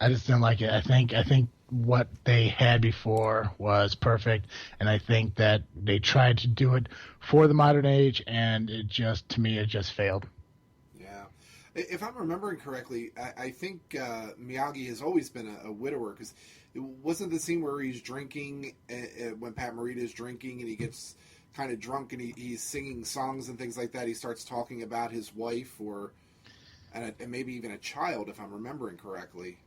just didn't like it. I think what they had before was perfect, and I think that they tried to do it for the modern age, and it just failed. Yeah. If I'm remembering correctly, I think Miyagi has always been a widower, because it wasn't the scene where he's drinking when Pat Morita's drinking and he gets kind of drunk and he's singing songs and things like that. He starts talking about his wife and maybe even a child, if I'm remembering correctly.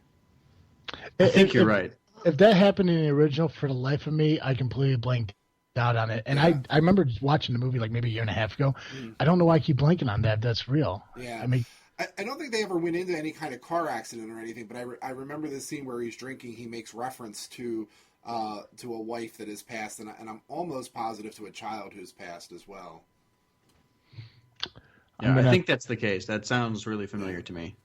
I think you're right. If that happened in the original, for the life of me, I completely blanked out on it. And I remember just watching the movie like maybe a year and a half ago. I don't know why I keep blanking on that. That's real. Yeah. I mean, I don't think they ever went into any kind of car accident or anything, but I remember this scene where he's drinking. He makes reference to a wife that has passed, and I'm almost positive to a child who's passed as well. Yeah, I think that's the case. That sounds really familiar to me.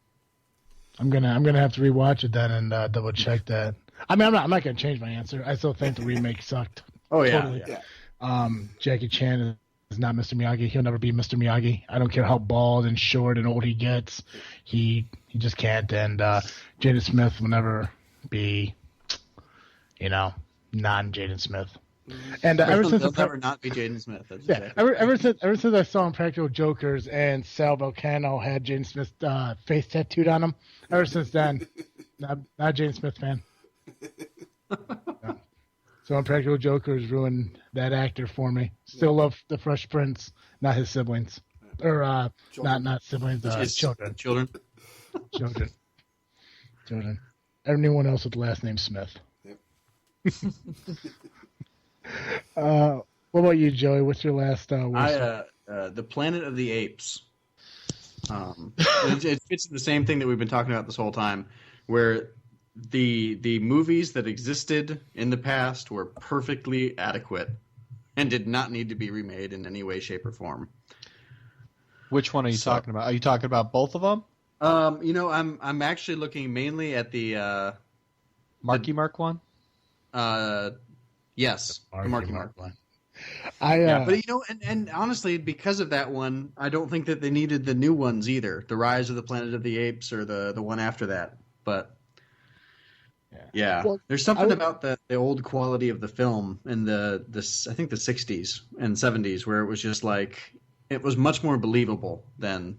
I'm gonna have to rewatch it then and double check that. I mean, I'm not gonna change my answer. I still think the remake sucked. Oh yeah, Totally. Yeah. Jackie Chan is not Mr. Miyagi. He'll never be Mr. Miyagi. I don't care how bald and short and old he gets. He just can't. And Jaden Smith will never be, non-Jaden Smith. And ever since he'll never not be Jaden Smith. That's yeah, exactly ever since I saw Impractical Jokers and Sal Volcano had Jaden Smith's face tattooed on him, ever since then, not Jaden Smith fan. No. So Impractical Jokers ruined that actor for me. Still love the Fresh Prince, not his siblings. or Children. not siblings, children. Children. Children. Anyone else with the last name Smith. Yep. What about you, Joey? What's your last worst one? The Planet of the Apes. It fits in the same thing that we've been talking about this whole time, where the movies that existed in the past were perfectly adequate and did not need to be remade in any way, shape, or form. Which one are you talking about? Are you talking about both of them? I'm actually looking mainly at the Marky Mark one? Yes, the Marky Mark one. But and honestly, because of that one, I don't think that they needed the new ones either. The Rise of the Planet of the Apes or the one after that. But yeah, Well, there's something about the old quality of the film in the I think the 60s and 70s where it was just like it was much more believable than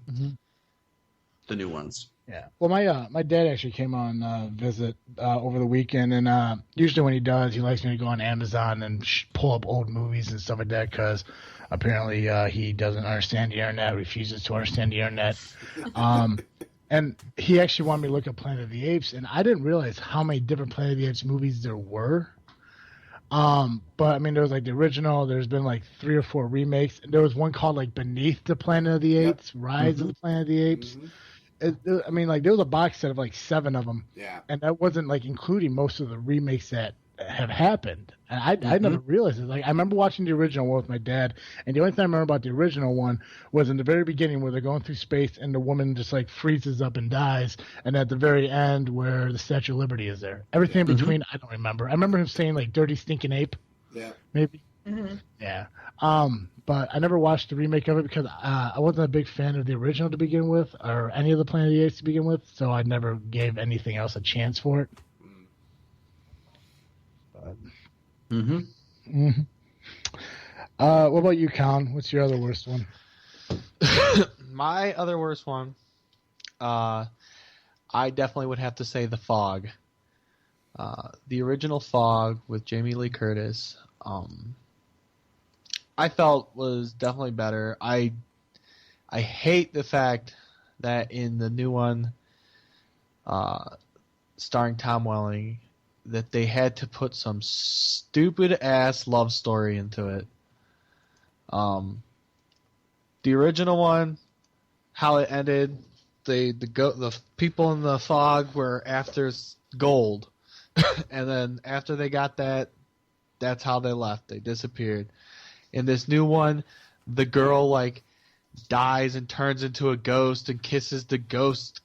the new ones. Yeah. Well, my dad actually came on visit over the weekend, and usually when he does, he likes me to go on Amazon and pull up old movies and stuff like that because apparently he doesn't understand the internet, refuses to understand the internet. And he actually wanted me to look at Planet of the Apes, and I didn't realize how many different Planet of the Apes movies there were. But I mean, there was like the original. There's been like 3 or 4 remakes. There was one called like Beneath the Planet of the Apes, Rise of the Planet of the Apes. I mean, like there was a box set of like 7 of them. Yeah. And that wasn't like including most of the remakes that have happened. And I never realized it. Like I remember watching the original one with my dad, and the only thing I remember about the original one was in the very beginning where they're going through space and the woman just like freezes up and dies, and at the very end where the Statue of Liberty is there. Everything in between, I don't remember. I remember him saying like "dirty stinking ape," maybe. Yeah. But I never watched the remake of it because I wasn't a big fan of the original to begin with, or any of the Planet of the Apes to begin with, so I never gave anything else a chance for it. What about you, Colin? What's your other worst one? My other worst one, I definitely would have to say The Fog. The original Fog with Jamie Lee Curtis, I felt was definitely better. I hate the fact that in the new one, starring Tom Welling, that they had to put some stupid ass love story into it. The original one, how it ended, the people in the fog were after gold, and then after they got that, that's how they left. They disappeared. In this new one, the girl like dies and turns into a ghost and kisses the ghost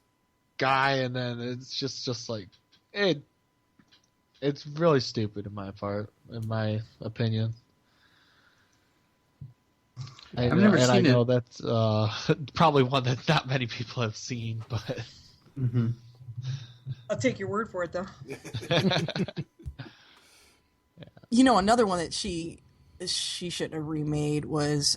guy, and then it's just like it. It's really stupid in my opinion. I've never seen it. I know that's probably one that not many people have seen, but I'll take your word for it, though. You know, another one that she should have remade was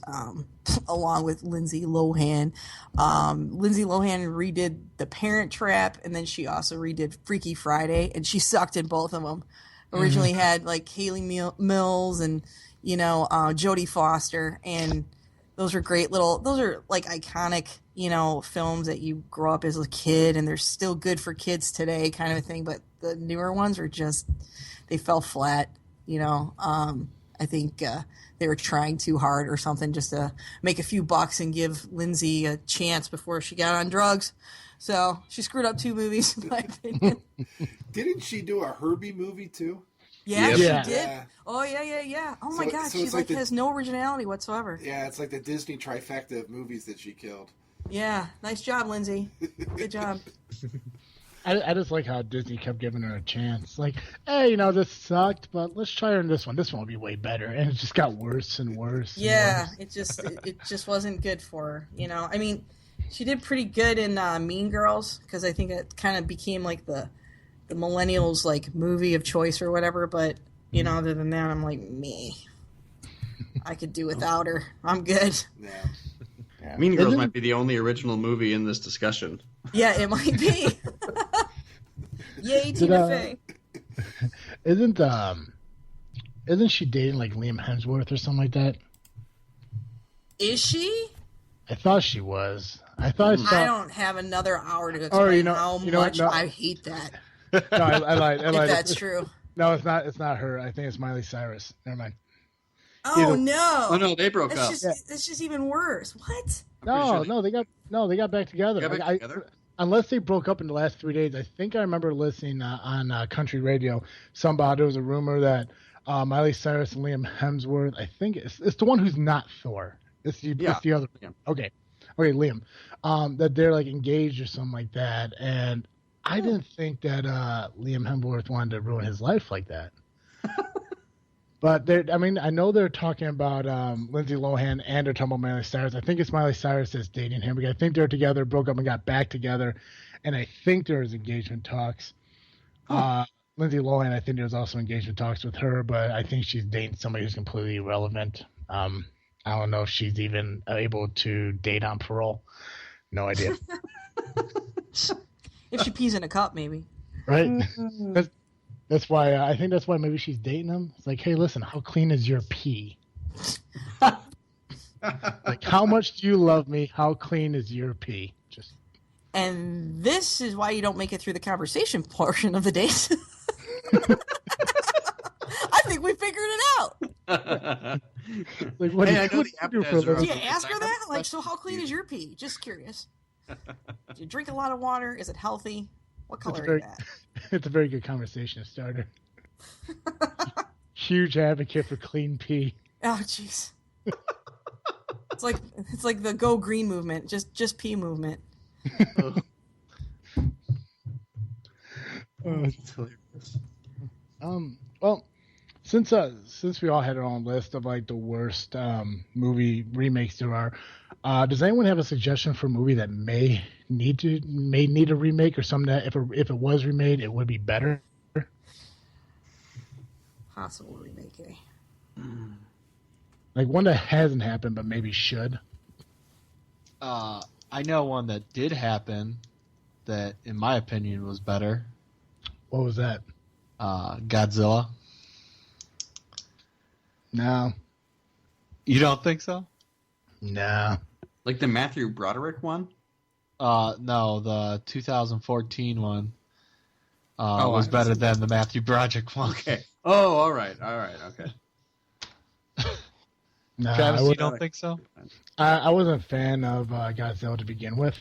along with Lindsay Lohan. Lindsay Lohan redid The Parent Trap, and then she also redid Freaky Friday, and she sucked in both of them. Originally had like Haley Mills and Jodie Foster, and those are great those are like iconic films that you grow up as a kid, and they're still good for kids today, kind of a thing. But the newer ones are just they fell flat. I think they were trying too hard or something just to make a few bucks and give Lindsay a chance before she got on drugs. So she screwed up 2 movies, in my opinion. Didn't she do a Herbie movie too? Yeah, Yep. she Yeah. did. Yeah. Oh, yeah. Oh, my God. So She it's like has no originality whatsoever. Yeah, it's like the Disney trifecta of movies that she killed. Yeah. Nice job, Lindsay. Good job. I just like how Disney kept giving her a chance. Like, hey, this sucked, but let's try her in this one. This one will be way better. And it just got worse and worse. Yeah, and worse. It just wasn't good for her. I mean, she did pretty good in Mean Girls, because I think it kind of became like the millennials like movie of choice or whatever. But other than that, I'm like, me. I could do without her. I'm good. Yeah. Mean Girls might be the only original movie in this discussion. Yeah, it might be. Yay, Tina Fey. Isn't she dating like Liam Hemsworth or something like that? Is she? I thought she was. I thought I saw. I don't have another hour to explain how much I hate that. No, I lied. If that's true. No, it's not. It's not her. I think it's Miley Cyrus. Never mind. Oh no! Oh no, they broke up. It's just even worse. What? No, they got back together. Got back together? Unless they broke up in the last 3 days. I think I remember listening on country radio. There was a rumor that Miley Cyrus and Liam Hemsworth. I think it's the one who's not Thor. It's the other. Yeah. Okay, Liam. That they're like engaged or something like that. And I didn't think that Liam Hemsworth wanted to ruin his life like that. But I know they're talking about Lindsay Lohan and they're talking about Miley Cyrus. I think it's Miley Cyrus that's dating him. Because I think they're together, broke up and got back together. And I think there was engagement talks. Lindsay Lohan, I think there was also engagement talks with her, but I think she's dating somebody who's completely irrelevant. I don't know if she's even able to date on parole. No idea. If she pees in a cup, maybe. Right? That's why I think that's why maybe she's dating him. It's like, hey, listen, how clean is your pee? Like, how much do you love me? How clean is your pee? And this is why you don't make it through the conversation portion of the date. I think we figured it out. Like, what do you ask her that? Like, so how clean is your pee? Just curious. Do you drink a lot of water? Is it healthy? What color are you at? It's a very good conversation starter. Huge advocate for clean pee. Oh, jeez. It's like the Go Green movement, just pee movement. It's hilarious. Well, since we all had our own list of like the worst movie remakes there are, does anyone have a suggestion for a movie that may need a remake or something that if it was remade it would be better? Possible remake, eh? Like one that hasn't happened but maybe should. I know one that did happen that, in my opinion, was better. What was that? Godzilla. No. You don't think so? No. Like the Matthew Broderick one? No, the 2014 one was better than the Matthew Broderick one. Okay. Oh, all right, okay. No, Travis, you don't think so? I wasn't a fan of Godzilla to begin with.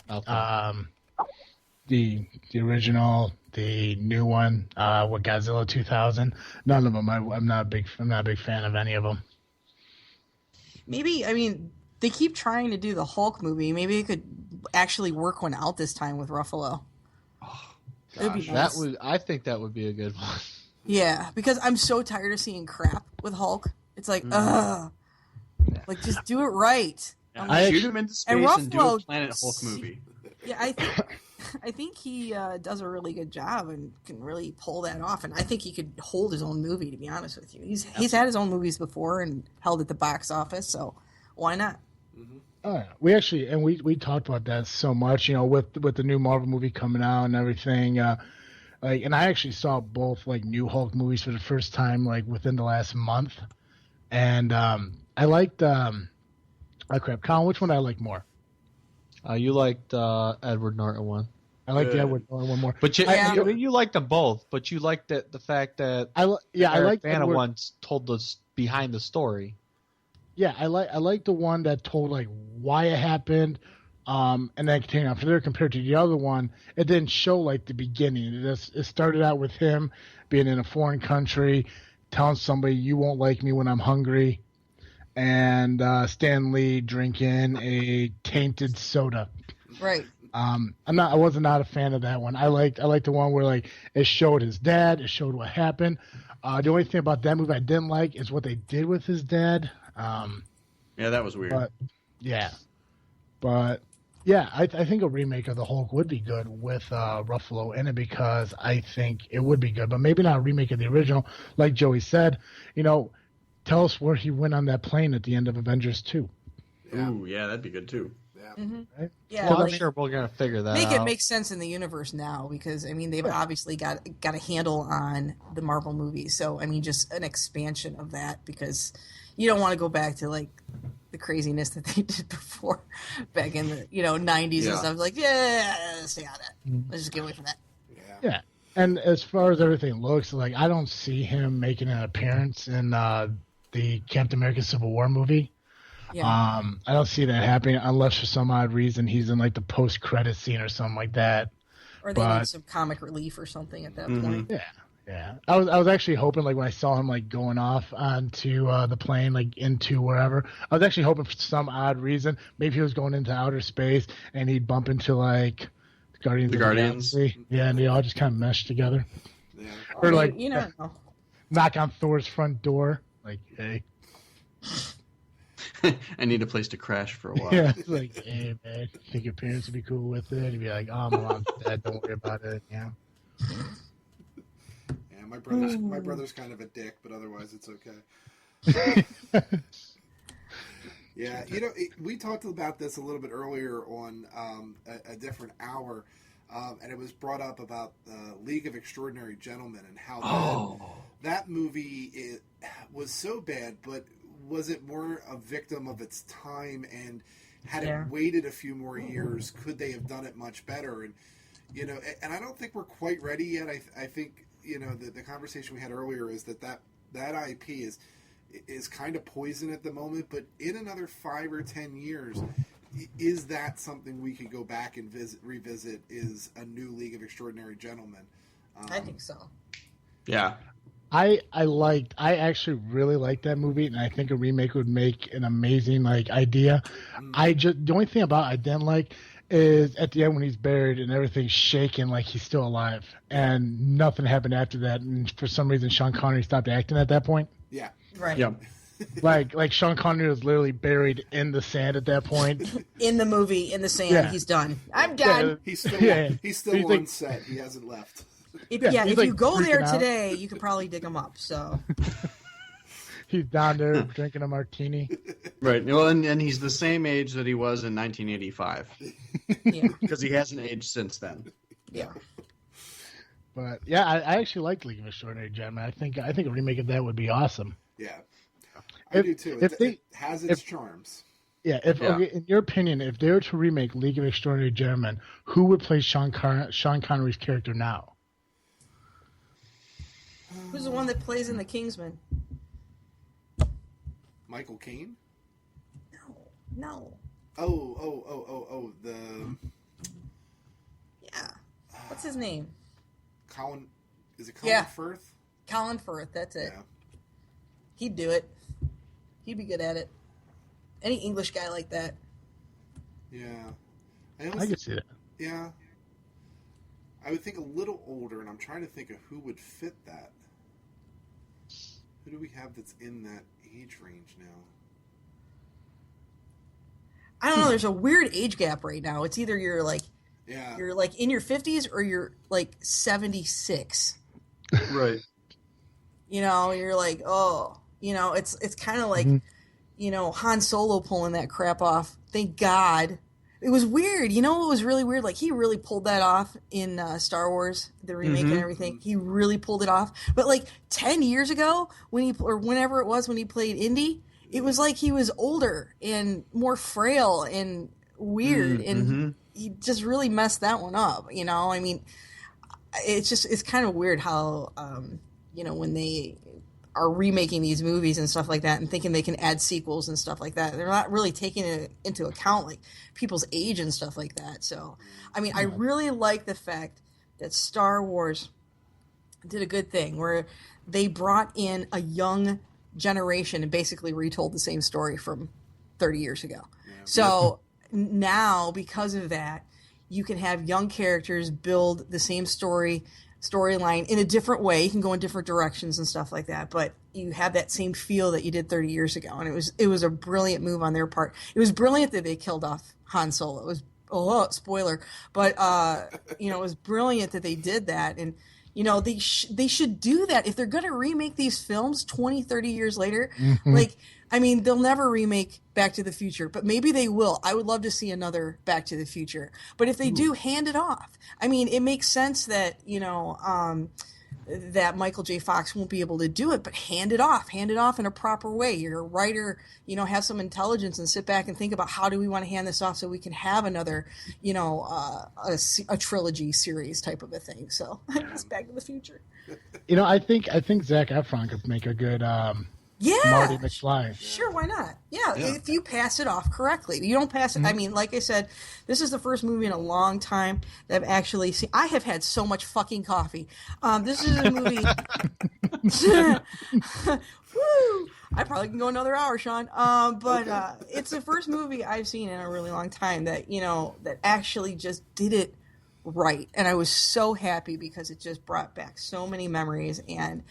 Okay. The original, the new one, with Godzilla 2000. None of them. I'm not a big fan of any of them. Maybe they keep trying to do the Hulk movie. Maybe it could actually work one out this time with Ruffalo. It'd be nice. I think that would be a good one. Yeah, because I'm so tired of seeing crap with Hulk. It's like, like just do it right. Shoot him into space and do a Planet Hulk movie. Yeah, I think he does a really good job and can really pull that off. And I think he could hold his own movie. To be honest with you, he's had his own movies before and held at the box office. So why not? We actually we talked about that so much, with the new Marvel movie coming out and everything. And I actually saw both like new Hulk movies for the first time like within the last month, and I liked. Crap, Colin, which one I like more? You liked Edward Norton one. I like the Edward Norton one more. But you liked them both. But you liked the fact that I like Bana once told us behind the story. Yeah, I like the one that told like why it happened, and then continued on from there. Compared to the other one, it didn't show like the beginning. It started out with him being in a foreign country, telling somebody you won't like me when I'm hungry, and Stan Lee drinking a tainted soda. Right. I was not a fan of that one. I liked the one where like it showed his dad, it showed what happened. The only thing about that movie I didn't like is what they did with his dad. Yeah, that was weird. But I think a remake of the Hulk would be good with Ruffalo in it because I think it would be good, but maybe not a remake of the original. Like Joey said, tell us where he went on that plane at the end of Avengers 2. Yeah. Ooh, yeah, that'd be good too. Yeah. Mm-hmm. Right? Yeah, well, I'm sure we're gonna figure that out. It make sense in the universe now because they've obviously got a handle on the Marvel movies. So just an expansion of that because you don't want to go back to like the craziness that they did before, back in the 90s and stuff. Like, stay out of that. Let's just get away from that. Yeah. And as far as everything looks, like I don't see him making an appearance in the Captain America Civil War movie. Yeah. I don't see that happening unless for some odd reason he's in like the post-credit scene or something like that. Or they need some comic relief or something at that point. Yeah. I was actually hoping, like when I saw him like going off onto the plane, like into wherever, I was actually hoping for some odd reason. Maybe he was going into outer space and he'd bump into like the Guardians. Yeah, and they all just kind of mesh together. Yeah. Or like knock on Thor's front door, like, hey. I need a place to crash for a while. Yeah, it's like, hey man, think your parents would be cool with it? He'd be like, oh, my mom's dead, don't worry about it. Yeah. Yeah, my brother's kind of a dick, but otherwise it's okay. Yeah, we talked about this a little bit earlier on a different hour, and it was brought up about League of Extraordinary Gentlemen and how that movie was so bad, but was it more a victim of its time, and had it waited a few more years, could they have done it much better? And and I don't think we're quite ready yet. I think the conversation we had earlier is that IP is kind of poison at the moment, but in another 5 or 10 years, is that something we could go back and revisit? Is a new League of Extraordinary Gentlemen? I think so. Yeah. I actually really like that movie, and I think a remake would make an amazing idea. The only thing about I didn't like is at the end when he's buried and everything's shaking like he's still alive, and nothing happened after that. And for some reason, Sean Connery stopped acting at that point. Yeah, right. Yeah. like Sean Connery was literally buried in the sand at that point. In the movie, in the sand, Yeah. He's done. I'm done. He's still on set. He hasn't left. If like you go there freaking out. today, you could probably dig him up. So He's down there drinking a martini. Right. Well, and he's the same age that he was in 1985. yeah, Because he hasn't aged since then. yeah. But yeah, I actually like League of Extraordinary Gentlemen. I think a remake of that would be awesome. Yeah, I do too. It has its charms. Yeah, okay, in your opinion, if they were to remake League of Extraordinary Gentlemen, who would play Sean Connery's character now? Who's the one that plays in The Kingsman? Michael Caine? No. Oh, the... Yeah. What's his name? Colin... Is it Colin Firth? Colin Firth, that's it. Yeah. He'd do it. He'd be good at it. Any English guy like that. Yeah. I could see that. Yeah. I would think a little older, and I'm trying to think of who would fit that. Who do we have that's in that age range now? I don't know. There's a weird age gap right now. It's either you're Yeah. like in your 50s or you're like 76. Right. You're like, oh, it's kind of like, Han Solo pulling that crap off. Thank God. It was weird. It was really weird. Like, he really pulled that off in Star Wars, the remake and everything. He really pulled it off. But, 10 years ago, whenever it was when he played Indy, it was like he was older and more frail and weird. And he just really messed that one up, I mean, it's kind of weird how, when they are remaking these movies and stuff like that and thinking they can add sequels and stuff like that, they're not really taking it into account, people's age and stuff like that. So, I mean, I really like the fact that Star Wars did a good thing where they brought in a young generation and basically retold the same story from 30 years ago. Yeah. So now, because of that, you can have young characters build the same storyline in a different way. You can go in different directions and stuff like that, but you have that same feel that you did 30 years ago. And it was a brilliant move on their part. It was brilliant that they killed off Han Solo. It was spoiler, but it was brilliant that they did that. And they should do that if they're going to remake these films 20, 30 years later. They'll never remake Back to the Future, but maybe they will. I would love to see another Back to the Future. But if they do, hand it off. I mean, it makes sense that, that Michael J. Fox won't be able to do it, but hand it off in a proper way. You're a writer, have some intelligence and sit back and think about how do we want to hand this off so we can have another, a trilogy series type of a thing. So it's Back to the Future. I think Zac Efron could make a good Marty McFly. Sure, why not? Yeah, if you pass it off correctly. You don't pass it. I mean, like I said, this is the first movie in a long time that I've actually seen. I have had so much fucking coffee. This is a movie. Woo! I probably can go another hour, Sean. But it's the first movie I've seen in a really long time that that actually just did it right, and I was so happy because it just brought back so many memories and.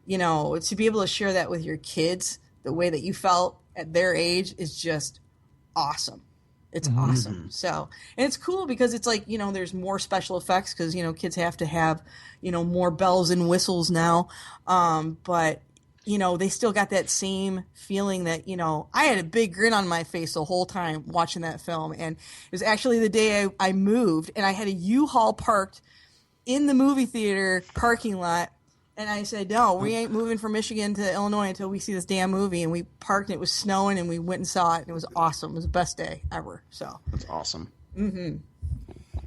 To be able to share that with your kids, the way that you felt at their age is just awesome. It's awesome. So, and it's cool because it's like, there's more special effects because, kids have to have, more bells and whistles now. But, they still got that same feeling that, I had a big grin on my face the whole time watching that film. And it was actually the day I moved and I had a U-Haul parked in the movie theater parking lot. And I said, no, we ain't moving from Michigan to Illinois until we see this damn movie. And we parked, and it was snowing, and we went and saw it, and it was awesome. It was the best day ever. So that's awesome.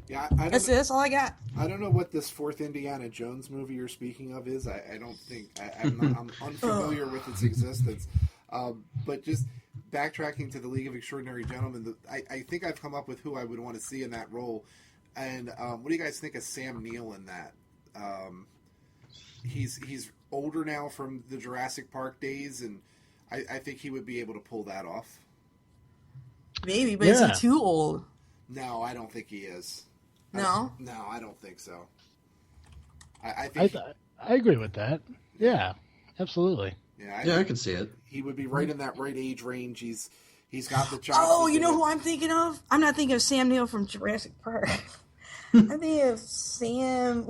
Yeah, that's all I got. I don't know what this fourth Indiana Jones movie you're speaking of is. I don't think I'm unfamiliar with its existence. But just backtracking to the League of Extraordinary Gentlemen, I think I've come up with who I would want to see in that role. And what do you guys think of Sam Neill in that? He's older now from the Jurassic Park days, and I think he would be able to pull that off. Maybe, but is he too old? No, I don't think he is. No? No, I don't think so. I think I agree with that. Yeah, absolutely. Yeah, I can see it. He would be right in that right age range. He's got the chops. Oh, you know who I'm thinking of? I'm not thinking of Sam Neill from Jurassic Park. I think of Sam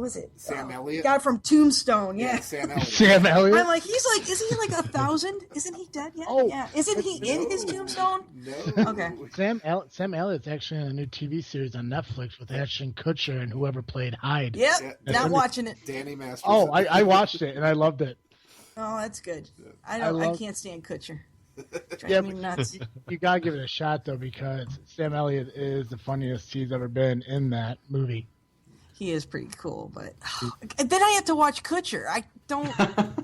Elliott? Guy from Tombstone, yeah. Sam Elliott. Sam Elliott? I'm like, isn't he like 1,000? Isn't he dead yet? Oh. Yeah. Isn't he in his Tombstone? No. Okay. Sam Elliott's actually in a new TV series on Netflix with Ashton Kutcher and whoever played Hyde. Yep, not watching it. Danny Masterson. Oh, I watched it and I loved it. Oh, that's good. I can't stand Kutcher. Yeah, me nuts. You gotta give it a shot though because Sam Elliott is the funniest he's ever been in that movie. He is pretty cool, but then I have to watch Kutcher. I don't wanna.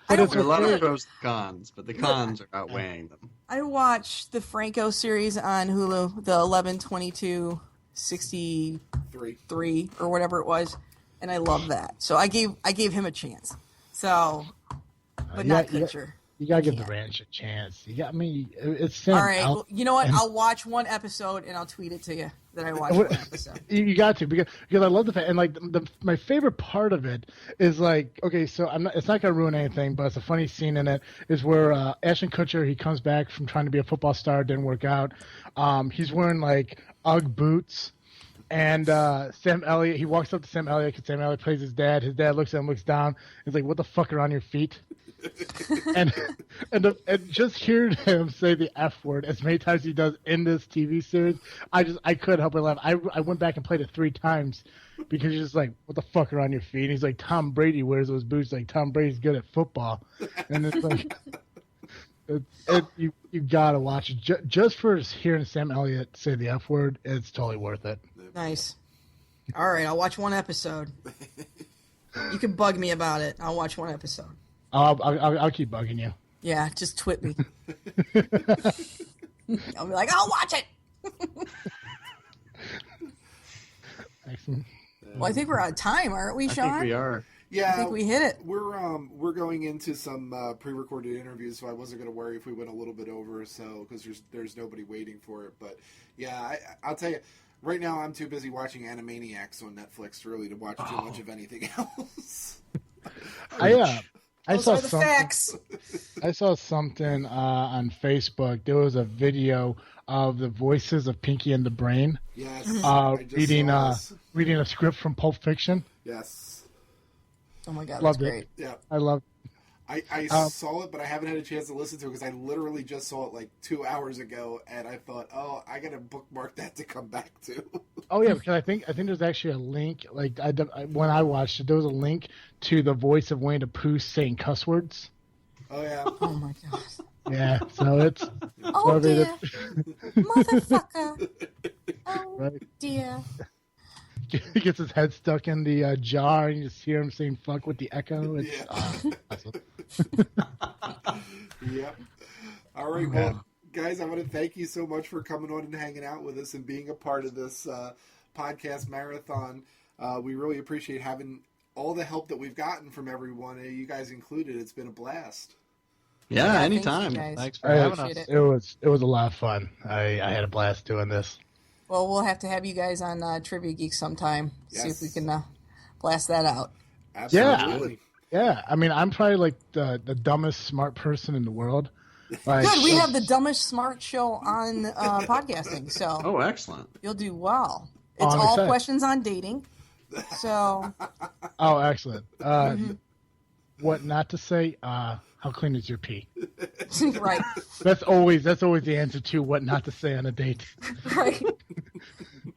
There's a lot of pros and cons, but the cons are outweighing them. I watched the Franco series on Hulu, the 11/22/63 or whatever it was, and I love that. So I gave him a chance. So, but not Kutcher. You gotta give the ranch a chance. It's Sam. All right. Well, you know what? I'll watch one episode and I'll tweet it to you that I watched one episode. You got to because I love the fact and like my favorite part of it is like okay, so it's not gonna ruin anything, but it's a funny scene in it is where Ashton Kutcher he comes back from trying to be a football star, didn't work out. He's wearing like UGG boots. And Sam Elliott, he walks up to Sam Elliott because Sam Elliott plays his dad. His dad looks at him, looks down. He's like, "What the fuck are on your feet?" and just hearing him say the F word as many times as he does in this TV series, I couldn't help but laugh. I went back and played it 3 times because he's just like, "What the fuck are on your feet?" And he's like, "Tom Brady wears those boots. Like Tom Brady's good at football." And it's like, you gotta watch it just for hearing Sam Elliott say the F word. It's totally worth it. Nice. All right, I'll watch one episode. You can bug me about it. I'll watch one episode. I'll keep bugging you. Yeah, just twit me. I'll be like, I'll watch it. Excellent. Well, I think we're out of time, aren't we, Sean? I think we are. Yeah, I think we hit it. We're going into some pre-recorded interviews, so I wasn't going to worry if we went a little bit over, so because there's nobody waiting for it. But yeah, I'll tell you. Right now, I'm too busy watching Animaniacs on Netflix really to watch too much of anything else. I saw the facts. I saw something on Facebook. There was a video of the voices of Pinky and the Brain. Yes. Reading a script from Pulp Fiction. Yes. Oh my god, Loved that's great. Yeah. I loved. I saw it, but I haven't had a chance to listen to it because I literally just saw it like 2 hours ago, and I thought, oh, I gotta bookmark that to come back to. Oh yeah, because I think there's actually a link. Like when I watched it, there was a link to the voice of Winnie the Pooh saying cuss words. Oh yeah. Oh my god. Yeah, so it's Oh dear, motherfucker. Oh right. dear. He gets his head stuck in the jar, and you just hear him saying "fuck" with the echo. It's, Yeah. awesome. Yep. All right, well, guys, I want to thank you so much for coming on and hanging out with us and being a part of this podcast marathon. We really appreciate having all the help that we've gotten from everyone, you guys included. It's been a blast. Yeah, thanks, anytime. you guys. Thanks for having us. Appreciate It was a lot of fun. I had a blast doing this. Well, we'll have to have you guys on Trivia Geek sometime. See if we Yes. can blast that out. Absolutely. Yeah, I mean, I'm probably like the dumbest smart person in the world. Like, Good, we have the dumbest smart show on podcasting, so Oh, excellent. you'll do well. It's I'm all excited. questions on dating. So, Oh, excellent. What not to say? How clean is your pee? right, That's always the answer to what not to say on a date. right.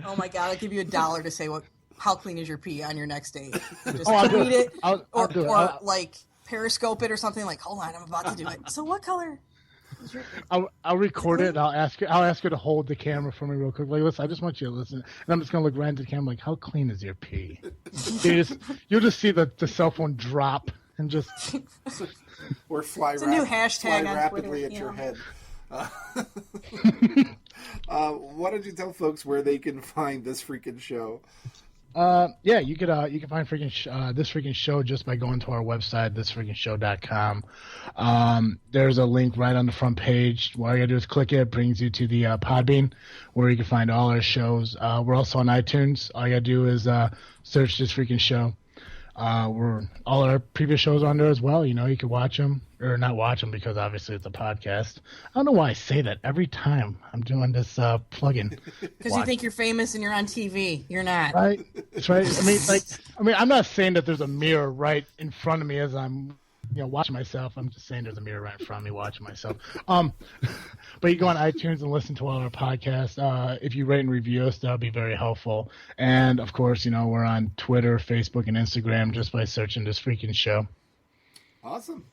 Oh my God, I'll give you $1 to say how clean is your pee on your next date. Just I'll do tweet it, I'll or, do it. or I'll- like Periscope it or something. Like, hold on, I'm about to do it. So, what color? Is your pee? I'll record it and I'll ask her to hold the camera for me real quick. Like, listen, I just want you to listen. And I'm just gonna look right into the camera like, how clean is your pee? You'll just see the cell phone drop and just Or fly, It's a new hashtag fly on rapidly Twitter, at you your know. head. Why don't you tell folks where they can find this freaking show? yeah, you can find this freaking show just by going to our website, thisfreakinshow.com. There's a link right on the front page. All you gotta do is click it. It brings you to the Podbean, where you can find all our shows. We're also on iTunes. All you gotta do is search This Freaking Show. All our previous shows are on there as well. You know, you can watch them or not watch them because obviously it's a podcast. I don't know why I say that every time I'm doing this plug-in. Because you think you're famous and you're on TV. You're not. Right? That's right. I mean, I'm not saying that there's a mirror right in front of me as I'm, watching myself. I'm just saying there's a mirror right in front of me watching myself. But you go on iTunes and listen to all our podcasts. If you rate and review us, that'll be very helpful. And of course, we're on Twitter, Facebook, and Instagram just by searching This Freaking Show. Awesome.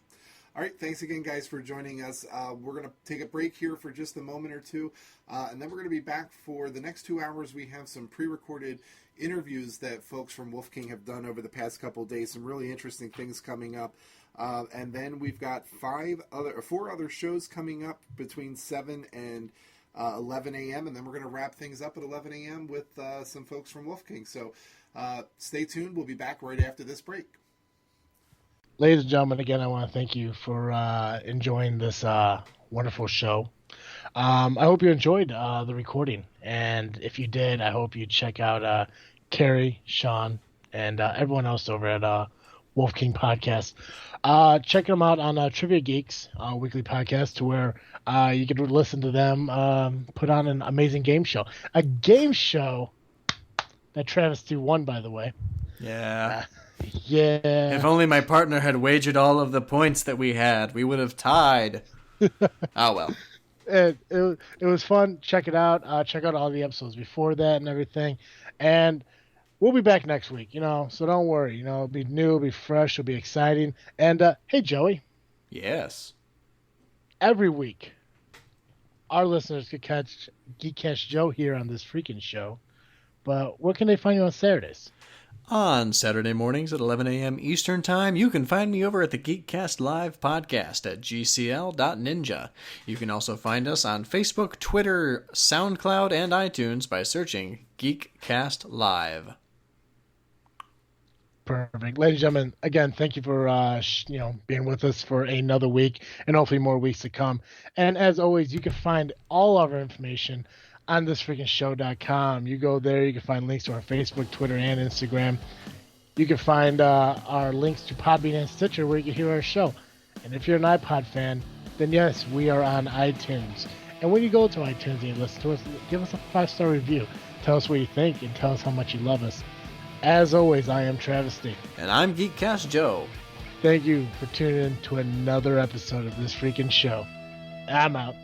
All right, thanks again, guys, for joining us. We're going to take a break here for just a moment or two, and then we're going to be back for the next 2 hours. We have some pre-recorded interviews that folks from Wolf King have done over the past couple of days, some really interesting things coming up. And then we've got 4 other shows coming up between 7 and 11 a.m., and then we're going to wrap things up at 11 a.m. with some folks from Wolf King. So stay tuned. We'll be back right after this break. Ladies and gentlemen, again, I want to thank you for enjoying this wonderful show. I hope you enjoyed the recording. And if you did, I hope you check out Carrie, Sean, and everyone else over at Wolf King Podcast. Check them out on Trivia Geeks weekly podcast, to where you can listen to them put on an amazing game show. A game show that Travesty won, by the way. Yeah. Yeah. If only my partner had wagered all of the points that we had, we would have tied. Oh, well. It was fun. Check it out. Check out all the episodes before that and everything. And we'll be back next week, so don't worry. It'll be new, it'll be fresh, it'll be exciting. And hey, Joey. Yes. Every week, our listeners could catch Geek Cast Joe here on This Freaking Show. But where can they find you on Saturdays? On Saturday mornings at 11 a.m. Eastern Time, you can find me over at the Geek Cast Live podcast at gcl.ninja. You can also find us on Facebook, Twitter, SoundCloud, and iTunes by searching Geek Cast Live. Perfect. Ladies and gentlemen, again, thank you for being with us for another week and hopefully more weeks to come. And as always, you can find all of our information on thisfreakinshow.com. You go there, you can find links to our Facebook, Twitter, and Instagram. You can find our links to Podbean and Stitcher, where you can hear our show. And if you're an iPod fan, then yes, we are on iTunes. And when you go to iTunes and you listen to us, give us a 5-star review. Tell us what you think and tell us how much you love us. As always, I am Travesty. And I'm Geek Cast Joe. thank you for tuning in to another episode of this freaking show. I'm out.